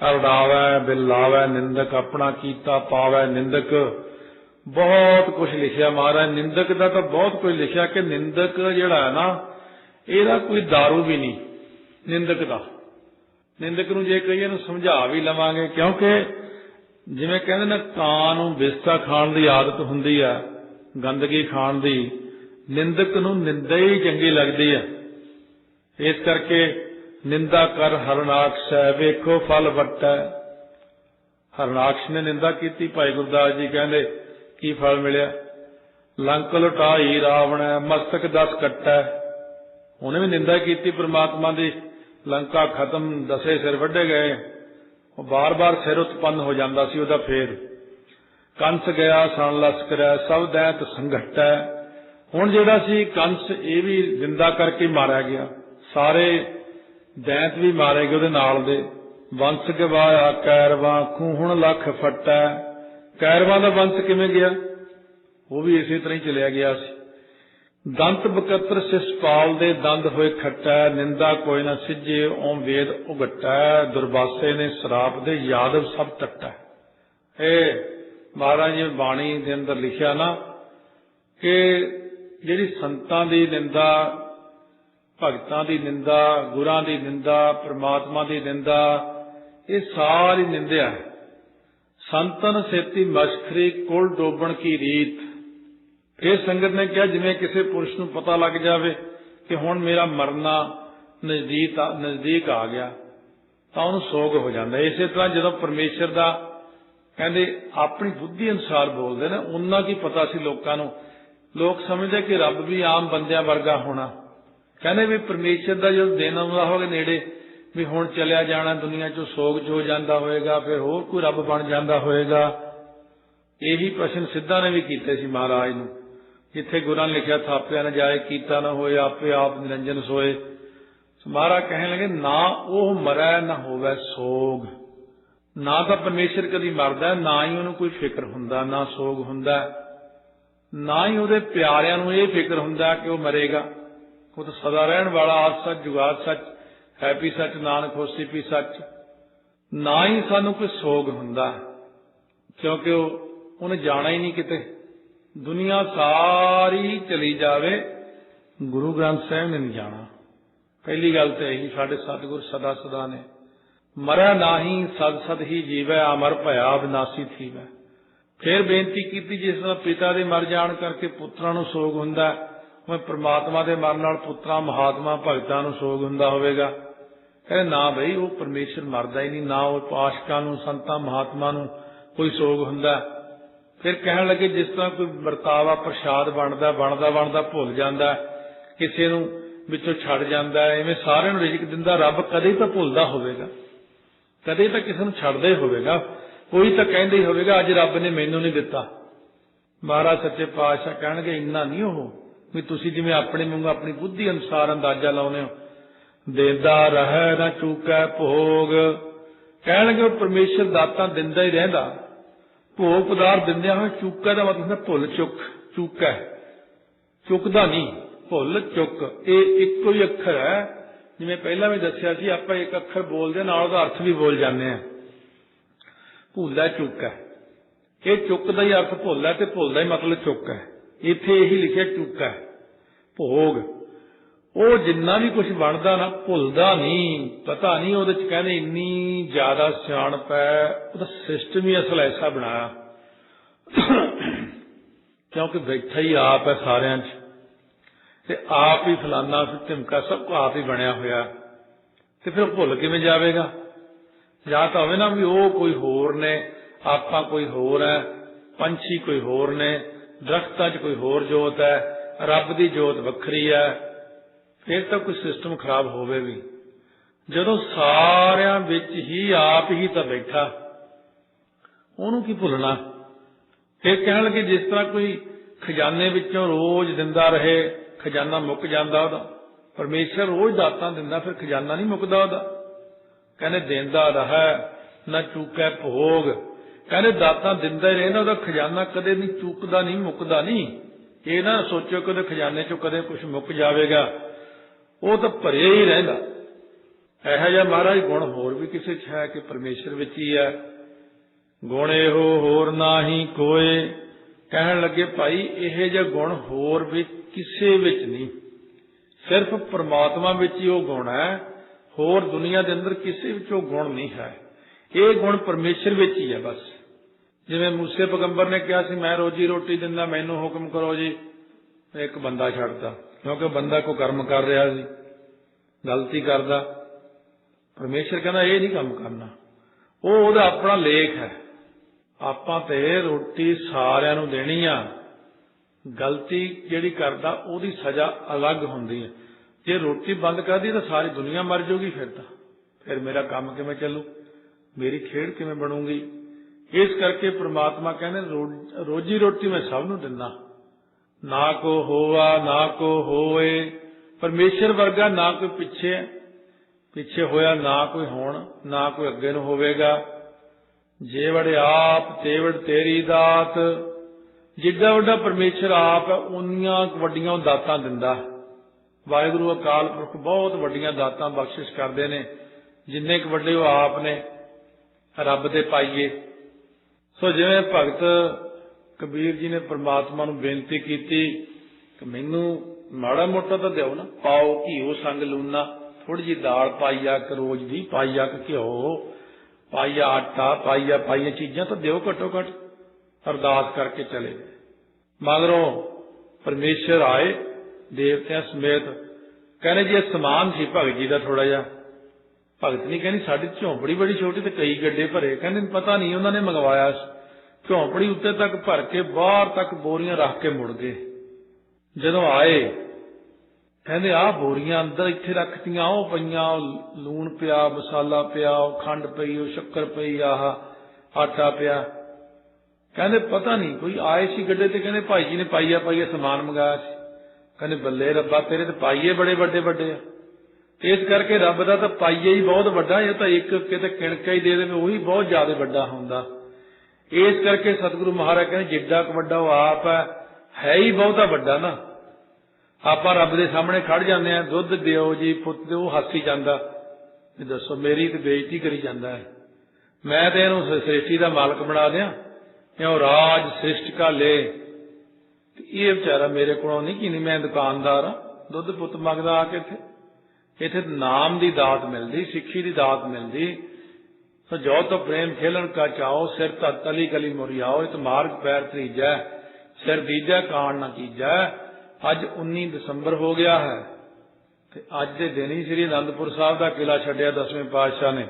ਅਰਡਾਵੈ ਬਿਲਾਵੈ, ਨਿੰਦਕ ਆਪਣਾ ਕੀਤਾ ਪਾਵੈ ਨਿੰਦਕ। ਬਹੁਤ ਕੁਝ ਲਿਖਿਆ ਮਹਾਰਾਜ ਨਿੰਦਕ ਦਾ, ਤਾਂ ਬਹੁਤ ਕੁਝ ਲਿਖਿਆ ਕਿ ਨਿੰਦਕ ਜਿਹੜਾ ਹੈ ਨਾ, ਇਹਦਾ ਕੋਈ ਦਾਰੂ ਵੀ ਨਹੀਂ ਨਿੰਦਕ ਦਾ। ਨਿੰਦਕ ਨੂੰ ਜੇ ਕਹੀਏ ਨੂੰ ਸਮਝਾ ਵੀ ਲਵਾਂਗੇ, ਕਿਉਂਕਿ ਜਿਵੇਂ ਕਹਿੰਦੇ ਨੇ ਕਾਂ ਨੂੰ ਬਿਸਤਾ ਖਾਣ ਦੀ ਆਦਤ ਹੁੰਦੀ ਆ, ਗੰਦਗੀ ਖਾਣ ਦੀ, ਨਿੰਦਕ ਨੂੰ ਨਿੰਦਾ ਹੀ ਚੰਗੀ ਲੱਗਦੀ ਆ। ਇਸ ਕਰਕੇ ਨਿੰਦਾ ਕਰ ਹਰਨਾਕਸ਼ ਵੇਖੋ ਫਲ ਵੱਟੈ। ਹਰਨਾਕਸ਼ ਨੇ ਨਿੰਦਾ ਕੀਤੀ, ਭਾਈ ਗੁਰਦਾਸ ਜੀ ਕਹਿੰਦੇ ਕੀ ਫਲ ਮਿਲਿਆ? ਲੰਕ ਲੁਟਾਈ ਰਾਵਣ ਮਸਤਕ 10 ਕੱਟੈ। ਉਹਨੇ ਵੀ ਨਿੰਦਾ ਕੀਤੀ ਪ੍ਰਮਾਤਮਾ ਦੀ, ਲੰਕਾ ਖਤਮ, 10 ਸਿਰ ਵੱਢੇ ਗਏ। ਉਹ ਬਾਰ-ਬਾਰ ਸਿਰ ਉਤਪੰਨ ਹੋ ਜਾਂਦਾ ਸੀ ਉਹਦਾ। ਫੇਰ ਕੰਸ ਗਿਆ ਸਣ ਲਸਕਰੈ ਸਭ ਦੈਂਤ ਸੰਘਟੈ। ਹੁਣ ਜਿਹੜਾ ਸੀ ਕੰਸ ਇਹ ਵੀ ਨਿੰਦਾ ਕਰਕੇ ਮਾਰਿਆ ਗਿਆ, ਸਾਰੇ ਦੈਂਤ ਵੀ ਮਾਰੇ ਗਏ ਉਹਦੇ ਨਾਲ ਦੇ। ਵੰਸ਼ ਗਵਾਇਆ ਕੈਰਵਾਂ ਖੂਹਣ ਲੱਖ ਫੱਟੈ। ਕੈਰਵਾਂ ਦਾ ਵੰਸ਼ ਕਿਵੇਂ ਗਿਆ? ਉਹ ਵੀ ਇਸੇ ਤਰ੍ਹਾਂ ਹੀ ਚਲਿਆ ਗਿਆ ਸੀ। ਦੰਤ ਬਕਤਰ ਸਿਸਪਾਲ ਦੇ ਦੰਦ ਹੋਏ ਖੱਟੈ। ਨਿੰਦਾ ਕੋਈ ਨਾ ਸਿੱਝੇ ਓਮ ਵੇਦ ਉਗਟੈ। ਦੁਰਵਾਸੇ ਨੇ ਸਰਾਪ ਦੇ ਯਾਦਵ ਸਭ ਟੱਟੈ। ਇਹ ਮਹਾਰਾਜ ਜੀ ਬਾਣੀ ਦੇ ਅੰਦਰ ਲਿਖਿਆ ਨਾ ਕਿ ਜਿਹੜੀ ਸੰਤਾਂ ਦੀ ਨਿੰਦਾ, ਭਗਤਾਂ ਦੀ ਨਿੰਦਾ, ਗੁਰਾਂ ਦੀ ਨਿੰਦਾ, ਪ੍ਰਮਾਤਮਾ ਦੀ ਨਿੰਦਾ, ਇਹ ਸਾਰੀ ਨਿੰਦਿਆ ਹੈ। ਸੰਤਨ ਸੇਤੀ ਮਸ਼ਖਰੀ ਕੁਲ ਡੋਬਣ ਕੀ ਰੀਤ। ਇਹ ਸੰਗਤ ਨੇ ਕਿਹਾ ਜਿਵੇਂ ਕਿਸੇ ਪੁਰਸ਼ ਨੂੰ ਪਤਾ ਲੱਗ ਜਾਵੇ ਕਿ ਹੁਣ ਮੇਰਾ ਮਰਨਾ ਨਜ਼ਦੀਕ ਆ ਗਿਆ ਤਾਂ ਉਹਨੂੰ ਸੋਗ ਹੋ ਜਾਂਦਾ। ਇਸੇ ਤਰ੍ਹਾਂ ਜਦੋਂ ਪਰਮੇਸ਼ਰ ਦਾ ਕਹਿੰਦੇ ਆਪਣੀ ਬੁੱਧੀ ਅਨੁਸਾਰ ਬੋਲਦੇ ਨੇ, ਉਹਨਾਂ ਕੀ ਪਤਾ ਸੀ ਲੋਕਾਂ ਨੂੰ। ਲੋਕ ਸਮਝਦੇ ਕਿ ਰੱਬ ਵੀ ਆਮ ਬੰਦਿਆਂ ਵਰਗਾ ਹੋਣਾ। ਕਹਿੰਦੇ ਵੀ ਪਰਮੇਸ਼ਰ ਦਾ ਜਦੋਂ ਦਿਨ ਆਉਂਦਾ ਹੋਵੇ ਨੇੜੇ, ਵੀ ਹੁਣ ਚਲਿਆ ਜਾਣਾ ਦੁਨੀਆ ਚੋਂ, ਸੋਗ ਚ ਹੋ ਜਾਂਦਾ ਹੋਏਗਾ, ਫਿਰ ਹੋਰ ਕੋਈ ਰੱਬ ਬਣ ਜਾਂਦਾ ਹੋਏਗਾ। ਇਹੀ ਪ੍ਰਸ਼ਨ ਸਿੱਧਾਂ ਨੇ ਵੀ ਕੀਤੇ ਸੀ ਮਹਾਰਾਜ ਨੂੰ। ਜਿੱਥੇ ਗੁਰਾਂ ਨੇ ਲਿਖਿਆ ਥਾਪਿਆ ਨਾ ਜਾਏ ਕੀਤਾ ਨਾ ਹੋਏ ਆਪੇ ਆਪ ਨਿਰੰਜਨ ਸੋਏ। ਮਹਾਰਾਜ ਕਹਿਣ ਲੱਗੇ ਨਾ ਉਹ ਮਰੈ ਨਾ ਹੋਵੇ ਸੋਗ। ਨਾ ਤਾਂ ਪਰਮੇਸ਼ਰ ਕਦੀ ਮਰਦਾ, ਨਾ ਹੀ ਉਹਨੂੰ ਕੋਈ ਫਿਕਰ ਹੁੰਦਾ, ਨਾ ਸੋਗ ਹੁੰਦਾ, ਨਾ ਹੀ ਉਹਦੇ ਪਿਆਰਿਆਂ ਨੂੰ ਇਹ ਫਿਕਰ ਹੁੰਦਾ ਕਿ ਉਹ ਮਰੇਗਾ। ਉਹ ਤਾਂ ਸਦਾ ਰਹਿਣ ਵਾਲਾ ਆਦ ਸੱਚ ਜੁਗਾਦ ਸੱਚ ਹੈ ਵੀ ਸੱਚ ਨਾਨਕ ਹੋਸੀ ਵੀ ਸੱਚ। ਨਾ ਹੀ ਸਾਨੂੰ ਕੋਈ ਸੋਗ ਹੁੰਦਾ ਕਿਉਂਕਿ ਉਹਨੇ ਜਾਣਾ ਹੀ ਨਹੀਂ ਕਿਤੇ। ਦੁਨੀਆ ਸਾਰੀ ਚਲੀ ਜਾਵੇ, ਗੁਰੂ ਗ੍ਰੰਥ ਸਾਹਿਬ ਨੇ ਨਹੀਂ ਜਾਣਾ। ਪਹਿਲੀ ਗੱਲ ਤਾਂ ਇਹੀ ਸਾਡੇ ਸਤਿਗੁਰ ਸਦਾ ਸਦਾ ਨੇ ਮਰੈ ਨਾਹੀ ਸਦ ਸਦ ਹੀ ਜੀਵੈ ਅਮਰ ਭਇਆ ਵਿਨਾਸੀ ਥੀਵੈ। ਫਿਰ ਬੇਨਤੀ ਕੀਤੀ ਜਿਸ ਤਰ੍ਹਾਂ ਪਿਤਾ ਦੇ ਮਰ ਜਾਣ ਕਰਕੇ ਪੁੱਤਰਾਂ ਨੂੰ ਸੋਗ ਹੁੰਦਾ, ਉਵੇਂ ਪ੍ਰਮਾਤਮਾ ਦੇ ਮਰਨ ਨਾਲ ਪੁੱਤਰਾਂ ਮਹਾਤਮਾ ਭਗਤਾਂ ਨੂੰ ਸੋਗ ਹੁੰਦਾ ਹੋਵੇਗਾ। ਕਹਿੰਦੇ ਨਾ ਬਈ, ਉਹ ਪਰਮੇਸ਼ਰ ਮਰਦਾ ਹੀ ਨਹੀਂ, ਨਾ ਉਹ ਆਸ਼ਕਾਂ ਨੂੰ ਸੰਤਾਂ ਮਹਾਤਮਾ ਨੂੰ ਕੋਈ ਸੋਗ ਹੁੰਦਾ। ਫਿਰ ਕਹਿਣ ਲੱਗੇ ਜਿਸ ਤਰ੍ਹਾਂ ਕੋਈ ਵਰਤਾਵਾ ਪ੍ਰਸ਼ਾਦ ਬਣਦਾ ਬਣਦਾ ਭੁੱਲ ਜਾਂਦਾ, ਕਿਸੇ ਨੂੰ ਵਿੱਚੋਂ ਛੱਡ ਜਾਂਦਾ, ਐਵੇਂ ਸਾਰਿਆਂ ਨੂੰ ਰਿਜ਼ਕ ਦਿੰਦਾ ਰੱਬ ਕਦੇ ਤਾਂ ਭੁੱਲਦਾ ਹੋਵੇਗਾ, ਕਦੇ ਤਾਂ ਕਿਸੇ ਨੂੰ ਛੱਡਦਾ ਹੀ ਹੋਵੇਗਾ। ਕੋਈ ਤਾਂ ਕਹਿੰਦਾ ਹੀ ਹੋਵੇਗਾ ਅੱਜ ਰੱਬ ਨੇ ਮੈਨੂੰ ਨਹੀਂ ਦਿੱਤਾ। ਮਹਾਰਾਜ ਸੱਚੇ ਪਾਤਸ਼ਾਹ ਕਹਿਣਗੇ ਇੰਨਾ ਨਹੀਂ ਉਹ ਵੀ ਤੁਸੀਂ ਜਿਵੇਂ ਆਪਣੇ ਵਾਂਗੂ ਆਪਣੀ ਬੁੱਧੀ ਅਨੁਸਾਰ ਅੰਦਾਜ਼ਾ ਲਾਉਂਦੇ ਹੋ। ਦੇਦਾ ਰਹਿ ਨਾ ਚੂਕੈ ਭੋਗ। ਕਹਿਣਗੇ ਉਹ ਪਰਮੇਸ਼ਰ ਦਾਤਾਂ ਦਿੰਦਾ ਹੀ ਰਹਿੰਦਾ, ਭੋਗ ਪਦਾਰਥ ਦਿੰਦਿਆਂ ਹੋਏ ਚੂਕਾ ਦਾ ਮਤਲਬ ਭੁੱਲ ਚੁੱਕ। ਚੂਕਾ ਚੁੱਕਦਾ ਨਹੀਂ, ਭੁੱਲ ਚੁੱਕ ਇਹ ਇੱਕੋ ਹੀ ਅੱਖਰ ਹੈ। ਜਿਵੇਂ ਪਹਿਲਾਂ ਵੀ ਦੱਸਿਆ ਸੀ, ਆਪਾਂ ਇੱਕ ਅੱਖਰ ਬੋਲਦੇ ਨਾਲ ਉਹਦਾ ਅਰਥ ਵੀ ਬੋਲ ਜਾਂਦੇ ਹਾਂ। ਭੁੱਲਾ ਚੁੱਕ ਹੈ, ਇਹ ਚੁੱਕ ਦਾ ਹੀ ਅਰਥ ਭੁੱਲ ਹੈ ਤੇ ਭੁੱਲ ਦਾ ਹੀ ਮਤਲਬ ਚੁੱਕ ਹੈ। ਇੱਥੇ ਇਹੀ ਲਿਖਿਆ ਚੁੱਕ ਹੈ। ਭੋਗ ਉਹ ਜਿੰਨਾ ਵੀ ਕੁਝ ਬਣਦਾ ਨਾ ਭੁੱਲਦਾ ਨਹੀਂ। ਪਤਾ ਨਹੀਂ ਉਹਦੇ ਚ ਕਹਿੰਦੇ ਇੰਨੀ ਜ਼ਿਆਦਾ ਸਿਆਣਪ ਹੈ, ਉਹਦਾ ਸਿਸਟਮ ਹੀ ਅਸਲ ਐਸਾ ਬਣਾਇਆ ਕਿਉਂਕਿ ਬੈਠਾ ਹੀ ਆਪ ਹੈ ਸਾਰਿਆਂ ਚ, ਤੇ ਆਪ ਹੀ ਫਲਾਨਾ ਧਮਕਾ ਸਭ ਕੁ ਆਪ ਹੀ ਬਣਿਆ ਹੋਇਆ, ਤੇ ਫਿਰ ਭੁੱਲ ਕਿਵੇਂ ਜਾਵੇਗਾ? ਜਾਂ ਤਾਂ ਹੋਵੇ ਨਾ ਵੀ ਉਹ ਕੋਈ ਹੋਰ ਨੇ, ਆਪਾਂ ਕੋਈ ਹੋਰ ਹੈ, ਪੰਛੀ ਕੋਈ ਹੋਰ ਨੇ, ਦਰਖਤਾਂ 'ਚ ਕੋਈ ਹੋਰ ਜੋਤ ਹੈ, ਰੱਬ ਦੀ ਜੋਤ ਵੱਖਰੀ ਹੈ। ਫਿਰ ਤਾਂ ਕੋਈ ਸਿਸਟਮ ਖਰਾਬ ਹੋਵੇ ਵੀ। ਜਦੋਂ ਸਾਰਿਆਂ ਵਿੱਚ ਹੀ ਆਪ ਹੀ ਤਾਂ ਬੈਠਾ, ਉਹਨੂੰ ਕੀ ਭੁੱਲਣਾ? ਫਿਰ ਕਹਿਣ ਲੱਗੇ ਜਿਸ ਤਰ੍ਹਾਂ ਕੋਈ ਖਜ਼ਾਨੇ ਵਿੱਚੋਂ ਰੋਜ਼ ਦਿੰਦਾ ਰਹੇ, ਖਜ਼ਾਨਾ ਮੁੱਕ ਜਾਂਦਾ ਉਹਦਾ। ਪਰਮੇਸ਼ਰ ਰੋਜ਼ ਦਾਤਾਂ ਦਿੰਦਾ, ਫਿਰ ਖਜ਼ਾਨਾ ਨਹੀਂ ਮੁੱਕਦਾ ਉਹਦਾ। ਕਹਿੰਦੇ ਦਿੰਦਾ ਰਹਿ ਨਾ ਚੂਕੈ ਭੋਗ। ਕਹਿੰਦੇ ਦਾਤਾਂ ਦਿੰਦਾ ਹੀ ਰਹਿੰਦਾ, ਉਹਦਾ ਖਜ਼ਾਨਾ ਕਦੇ ਨਹੀਂ ਚੁੱਕਦਾ, ਨਹੀਂ ਮੁੱਕਦਾ ਨਹੀਂ। ਇਹ ਨਾ ਸੋਚੋ ਕਿ ਉਹਦੇ ਖਜ਼ਾਨੇ ਚੋਂ ਕਦੇ ਕੁਝ ਮੁੱਕ ਜਾਵੇਗਾ, ਉਹ ਤਾਂ ਭਰਿਆ ਹੀ ਰਹਿੰਦਾ। ਇਹੋ ਜਿਹਾ ਮਹਾਰਾਜ ਗੁਣ ਹੋਰ ਵੀ ਕਿਸੇ 'ਚ ਹੈ ਕਿ ਪਰਮੇਸ਼ਰ ਵਿੱਚ ਹੀ ਹੈ। ਗੁਣ ਇਹੋ ਹੋਰ ਨਾਹੀ ਕੋਏ। ਕਹਿਣ ਲੱਗੇ ਭਾਈ ਇਹੋ ਜਿਹਾ ਗੁਣ ਹੋਰ ਵੀ ਕਿਸੇ ਵਿੱਚ ਨਹੀਂ, ਸਿਰਫ ਪਰਮਾਤਮਾ ਵਿੱਚ ਹੀ ਉਹ ਗੁਣ ਹੈ, ਹੋਰ ਦੁਨੀਆ ਦੇ ਅੰਦਰ ਕਿਸੇ ਵਿੱਚ ਉਹ ਗੁਣ ਨਹੀਂ ਹੈ। ਇਹ ਗੁਣ ਪਰਮੇਸ਼ਰ ਵਿੱਚ ਹੀ ਹੈ ਬਸ। ਜਿਵੇਂ ਮੂਸੇ ਪੈਗੰਬਰ ਨੇ ਕਿਹਾ ਸੀ ਮੈਂ ਰੋਜੀ ਰੋਟੀ ਦਿੰਦਾ, ਮੈਨੂੰ ਹੁਕਮ ਕਰੋ ਜੀ। ਇੱਕ ਬੰਦਾ ਛੱਡਦਾ ਕਿਉਂਕਿ ਬੰਦਾ ਕੋਈ ਕਰਮ ਕਰ ਰਿਹਾ ਸੀ, ਗਲਤੀ ਕਰਦਾ। ਪਰਮੇਸ਼ਰ ਕਹਿੰਦਾ ਇਹ ਨਹੀਂ ਕੰਮ ਕਰਨਾ, ਉਹ ਉਹਦਾ ਆਪਣਾ ਲੇਖ ਹੈ। ਆਪਾਂ ਤੇ ਰੋਟੀ ਸਾਰਿਆਂ ਨੂੰ ਦੇਣੀ ਆ, ਗਲਤੀ ਜਿਹੜੀ ਕਰਦਾ ਉਹਦੀ ਸਜ਼ਾ ਅਲੱਗ ਹੁੰਦੀ ਹੈ। ਜੇ ਰੋਟੀ ਬੰਦ ਕਰਦੀ ਤਾਂ ਸਾਰੀ ਦੁਨੀਆ ਮਰ ਜਾਊਗੀ, ਫਿਰ ਮੇਰਾ ਕੰਮ ਕਿਵੇਂ ਚੱਲੂ? मेरी खेड किवें बनूगी। इस करके परमात्मा कहने रोजी रोटी मैं सब नूं दिंदा, ना को होवा ना को होए। परमेश्वर वर्गा ना कोई पिछे होया, ना कोई होण, ना कोई अगे नूं होवेगा। जेवड़ आप तेवड़ तेरी दात। जिड्डा वड्डा परमेश्वर आप है उन्नियां वड्डियां दातां दिंदा। वाहिगुरू अकाल पुरख बहुत वड्डियां दातां बख्शिश करदे ने, जिन्ने क वड्डे वो आप ने रब दे पाईए। सो जिवें भगत कबीर जी ने परमात्मा नूं बेनती कीती कि मैनू माड़ा मोटा तो दिओ ना, पाओ घीओ संग लूना, थोड़ी जी दाल पाईया क रोज दी, पाईया क घिओ, पाईया आटा, पाईया चीजां तो दिओ घट्टो घट। अरदास करके चले गए। मगरों परमेश्वर आए देवतियां समेत। कहने जी समान सी भगत जी का थोड़ा जा। भगत नहीं कहनी साडी झोंपड़ी बड़ी छोटी तो कई गड्ढे भरे। कहने पता नहीं उन्होंने मंगवाया, झोंपड़ी उत्ते तक भर के बाहर तक बोरियां रख के मुड़ गए। जदों आए कहते आ बोरियां अंदर इत्थे रखतियां, ओ पईयां, लूण पिया, मसाला पिया, खंड पई, शक्कर पई, आह आटा पिया। कहते पता नहीं कोई आए सी गड्ढे ते, कहते भाई जी ने पाईया समान मंगाया सी। कहते बल्ले रब्बा तेरे ते पाईए बड़े बड़े बड़े आ। इस करके रब का तो पाईया ही बहुत वड्डा, ये तो एक किते किणका ही दे देवे वही बहुत ज्यादा वड्डा हुंदा। इस करके सतगुरु महाराज कहते जिड्डा क वड्डा वो आप है ही बहुता वड्डा ना। आप रब के सामने खड़ जाते हैं, दुध दिओ जी पुत दिओ, हसी जाता, दसो मेरी तो बेइज्जती करी जाता है। मैं तो इहनूं सृष्टि का मालक बना दियां, क्यों राज सृष्टि का ले। ये बेचारा मेरे को नहीं कि मैं दुकानदार हाँ, दुध पुत मंगदा आके इत्थे नाम की दात मिलती, सिक्खी की दात मिलती। तो जो तो प्रेम खेलन का चाओ, सिर तली कली मुरियाओ, इत मार्ग पैर त्रीजै, सिर दीजै कान ना कीजै। अज 19 दसंबर हो गया है, अज के दिन ही श्री आनंदपुर साहब का किला छड्डिया 10वें पातशाह ने।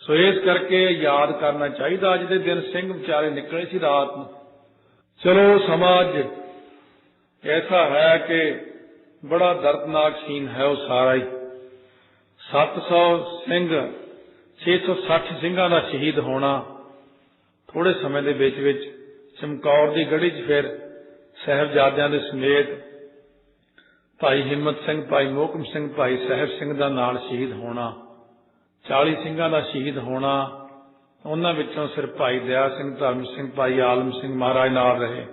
सो इस करके याद करना चाहिए, अज के दिन सिंह बेचारे निकले सी रात को। चलो समाज ऐसा है कि बड़ा दर्दनाक सीन है वो सारा ही। 700 सिंह 660 सिंघां दा शहीद होना थोड़े समय दे विच चमकौर की गढ़ी च। फिर साहिबजादियां दे समेत भाई हिम्मत सिंह, भाई मोहकम सिंह, भाई साहिब सिंह का नाल शहीद होना, 40 सिंघां दा शहीद होना। उन्हां विचों सिर्फ भाई दया सिंह, धर्म सिंह, भाई आलम सिंह महाराज नाल रहे।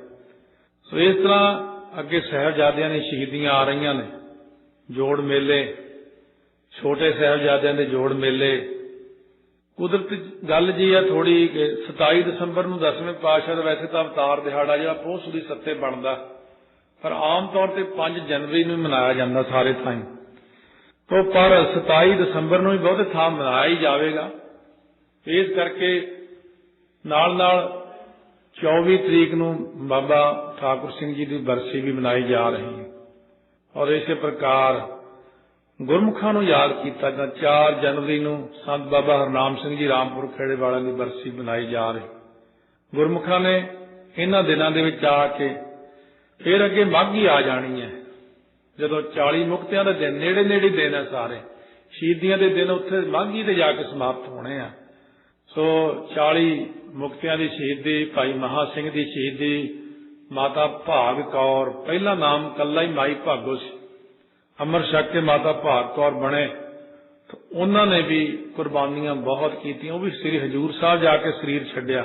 सो इस तरह अगे साहिबजादियां दी शहीदियां आ रही ने। जोड़ मेले, छोटे साहिबजादियां दे जोड़ मेले। कुदरती गल जी है थोड़ी कि 27 दसंबर नूं 10वें पातशाह दा वैसे तो अवतार दिहाड़ा जिहड़ा पोह सूदी सत्ते बनदा, पर आम तौर पर 5 जनवरी नूं मनाया जाता सारे थाई। तो पर 27 दसंबर नूं भी बहुते थां मनाया ही जाएगा। इस करके नाल नाल 24 तरीक नूं बाबा ठाकुर सिंह जी की बरसी भी मनाई जा रही है। और इस प्रकार गुरमुखां नूं याद कीता जांदा। 4 जनवरी नूं संत बाबा हरनाम सिंह जी रामपुर खेड़े वालियां की बरसी मनाई जा रही। गुरमुखां ने इन्हां दिनां दे विच आके फिर अगे माघी आ जानी है, जदों 40 मुक्तियां दे दिन नेड़े नेड़े दिन है, सारे शहीदियां दे दिन उत्थे माघी ते जाके समाप्त होने आ। सो 40 मुक्तियां दी शहीदी, भाई महा सिंह दी शहीदी, माता भाग कौर, पहला नाम कल्ला ही माई भागो सी, अमर छक के माता भाग कौर बने। तो उन्होंने भी कुर्बानियां बहुत कीतियां, वो भी श्री हजूर साहब जाके शरीर छड्डिया।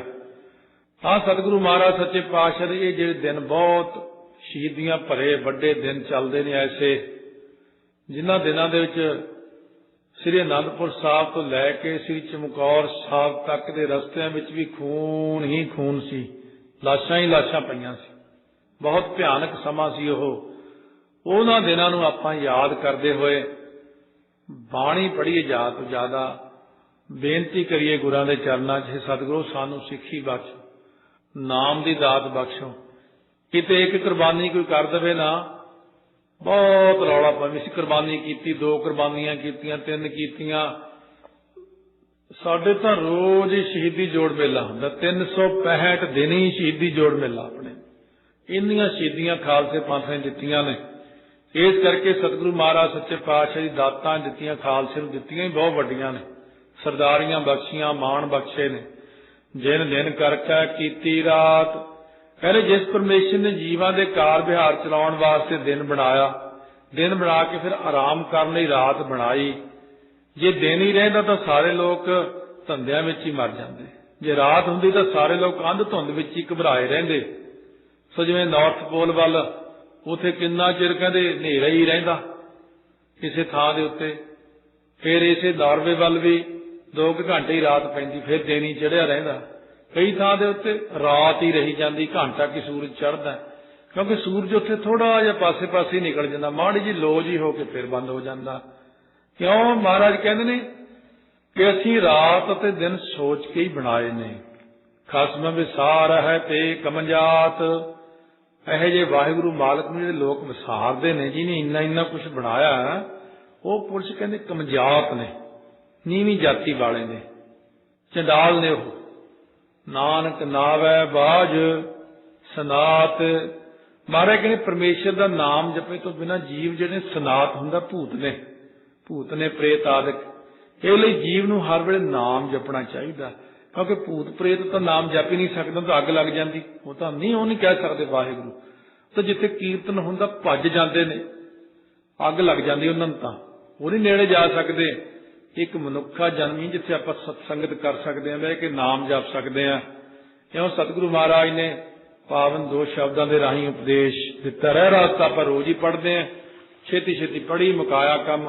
हाँ सतगुरु महाराज सच्चे पातशाह दे ये जिहड़े दिन बहुत शहीदियां भरे वड्डे दिन चलते हैं ऐसे, जिन्हां दिनां दे विच श्री आनंदपुर साहब तो लैके श्री चमकौर साहब तक के रस्तियां विच भी खून ही खून सी, लाशां ही लाशां पईयां सी। बहुत भयानक समा सी ओह। उन्हां दिनां नूं आपां याद करदे होए बाणी पढ़ीए ज्यादा तो ज्यादा, बेनती करिए गुरां दे चरनां 'च, सतगुरु सानू सिੱਖੀ बख्श, नाम दी दात बख्शो। किते एक कुर्बानी कोई कर देवे ना, बहुत रौला पवे सी। कुर्बानी कीती, 2 कुर्बानियां कीतियां, 3 कीतियां। साडे तां रोज ही शहीदी जोड़ मेला हुंदा, 365 दिन ही शहीदी जोड़ मेला। अपने इन्नियां शहीदियां खालसे पंथ ने दित्तियां ने। इस करके सतगुरु महाराज सच्चे पातशाह दी दातां दित्तियां खालसे नूं दित्तियां ही बहुत वड्डियां ने। सरदारियां बख्शियां मान बख्शे ने। जिन दिन करके कीती रात, कहते जिस परमेश्वर ने जीवां दे कार विहार चलाउण वास्ते दिन बनाया, दिन बना के फिर आराम करने लई रात बनाई। जे दिन ही रहिंदा तां सारे लोग धंधिਆਂ ਵਿੱਚ ही मर जाते। जे रात हुंदी तां सारे लोग अंध धुंद ਵਿੱਚ ही घबराए रहंदे। सो जिवें नॉर्थ पोल ਵੱਲ ਉੱਥੇ किन्ना चिर कहंदे हनेरा ही रहिंदा किसी थां दे उत्ते। फिर इसे नार्वे ਵੱਲ भी 2 घंटे ही रात पैंदी, फिर दिन ही चढ़िया रहिंदा। कई थां दे उत्ते रात ही रही जाती, घंटा कि सूरज चढ़दा, क्योंकि सूरज उत्थे थोड़ा जिहा पासे पासे निकल जाता, माड़ी जी लो जी हो के फिर बंद हो जाता। क्यों? महाराज कहते ने कि असीं रात ते दिन सोच के ही बनाए ने। खसम विसार है ते कमजात, ਇਹੋ ਜਿਹੇ वाहिगुरु मालक ਨੂੰ ਜਿਹੜੇ ਲੋਕ ਵਿਸਾਰਦੇ ਨੇ, ਜਿਹਨੇ ਇੰਨਾ ਇੰਨਾ ਕੁਛ ਬਣਾਇਆ, ਉਹ ਪੁਰਸ਼ ਕਹਿੰਦੇ ਕਮਜਾਤ ਨੇ, ਨੀਵੀਂ ਜਾਤੀ ਵਾਲੇ ਨੇ, ਚੰਡਾਲ ਨੇ। ਉਹ ਨਾਨਕ ਨਾਵੈ ਬਾਝ ਸਨਾਤ। ਮਹਾਰਾਜ ਕਹਿੰਦੇ ਪਰਮੇਸ਼ਰ ਦਾ ਨਾਮ ਜਪੇ ਤੋਂ ਬਿਨਾਂ ਜੀਵ ਜਿਹੜੇ ਸਨਾਤ ਹੁੰਦਾ ਭੂਤ ਨੇ ਪ੍ਰੇਤ ਆਦਿਕ। ਇਹ ਲਈ ਜੀਵ ਨੂੰ ਹਰ ਵੇਲੇ ਨਾਮ ਜਪਣਾ ਚਾਹੀਦਾ, क्योंकि भूत प्रेत तो नाम जप ही नहीं सकते, तो अग लग जाती, वो तो नहीं कह सकते वाहिगुरू। तो जिथे कीर्तन हुंदा भज जाते ने, अग लग जाती उन्होंने, तो वो नहीं नेड़े जा सकते। एक मनुखा जन्म ही जिथे आप सत्संगत कर सकते हैं, बह के नाम जप सकते हैं। क्यों? सतगुरु महाराज ने पावन 2 शब्दों के राही उपदेश दिता। रह रास्ता आप रोज ही पढ़ते हैं, छेती छेती पढ़ी मुकाया कम,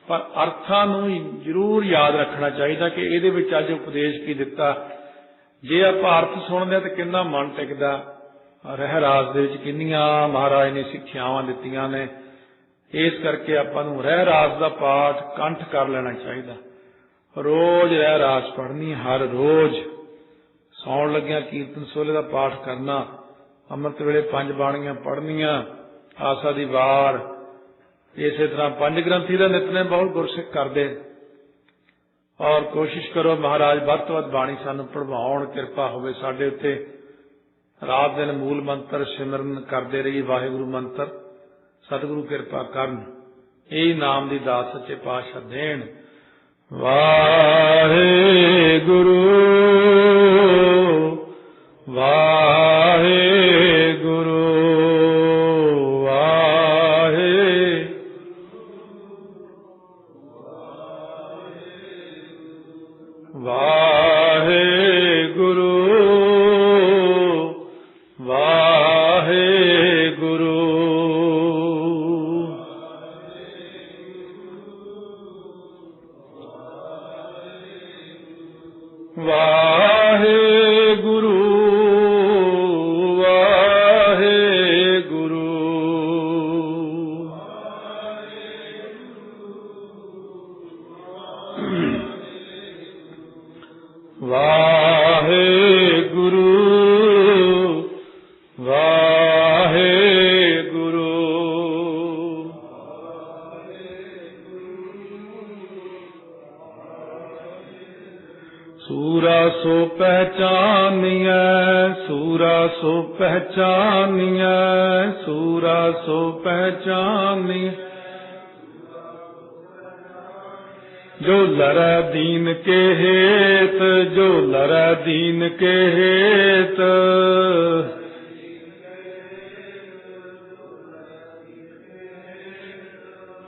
पर अर्थां नूं जरूर याद रखना चाहिए कि इहदे विच अज उपदेश की दिता। जे आपां अर्थ सुणदे तो किन्ना मन टिकदा। रह रास दे विच किन्नियां महाराज ने सिक्ख्यावां दित्तियां ने। इस करके आपां नूं रह रास दा पाठ कंठ कर लेना चाहिए। रोज रह रास पढ़नी, हर रोज सौण लग्गियां कीर्तन सोहले दा पाठ करना, अमृत वेले 5 बाणियां पढ़नियां, आसा दी वार। इसे तरह 5 ग्रंथी का नितनेम बहुत गुरसिख करते। और कोशिश करो महाराज वध तो वध बाणी सानू पढ़वाउण, किरपा होवे साडे उत्ते। रात दिन मूल मंत्र सिमरन करते रहिए, वाहिगुरू मंत्र। सतगुरु किरपा करन, यही नाम दी दात सच्चे पातशाह देण। वाहिगुरू वाहिगुरू जो लरै दीन के हेत, जो लरै दीन के हेत।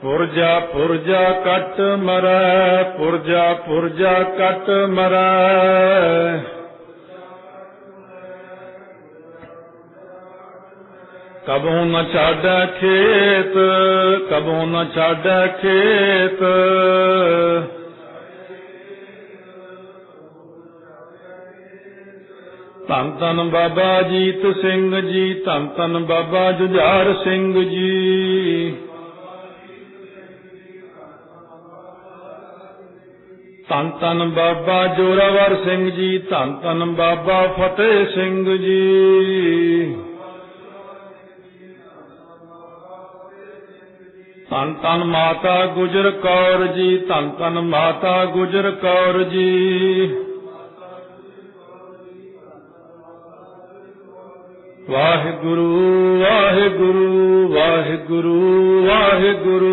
पुरजा पुरजा कट मरै, पुरजा पुरजा कट मरै। कबों न छाड़ै खेत, कबों न छाड़ै खेत। धन धन बाबा जीत सिंह जी, धन धन बाबा जुझार सिंह जी। धन धन बाबा जोरावर सिंह जी, धन धन बाबा फतेह सिंह जी। धन धन माता गुजर कौर जी, धन धन माता गुजर कौर जी। वाहिगुरु वाहिगुरु वाहिगुरु वाहिगुरु।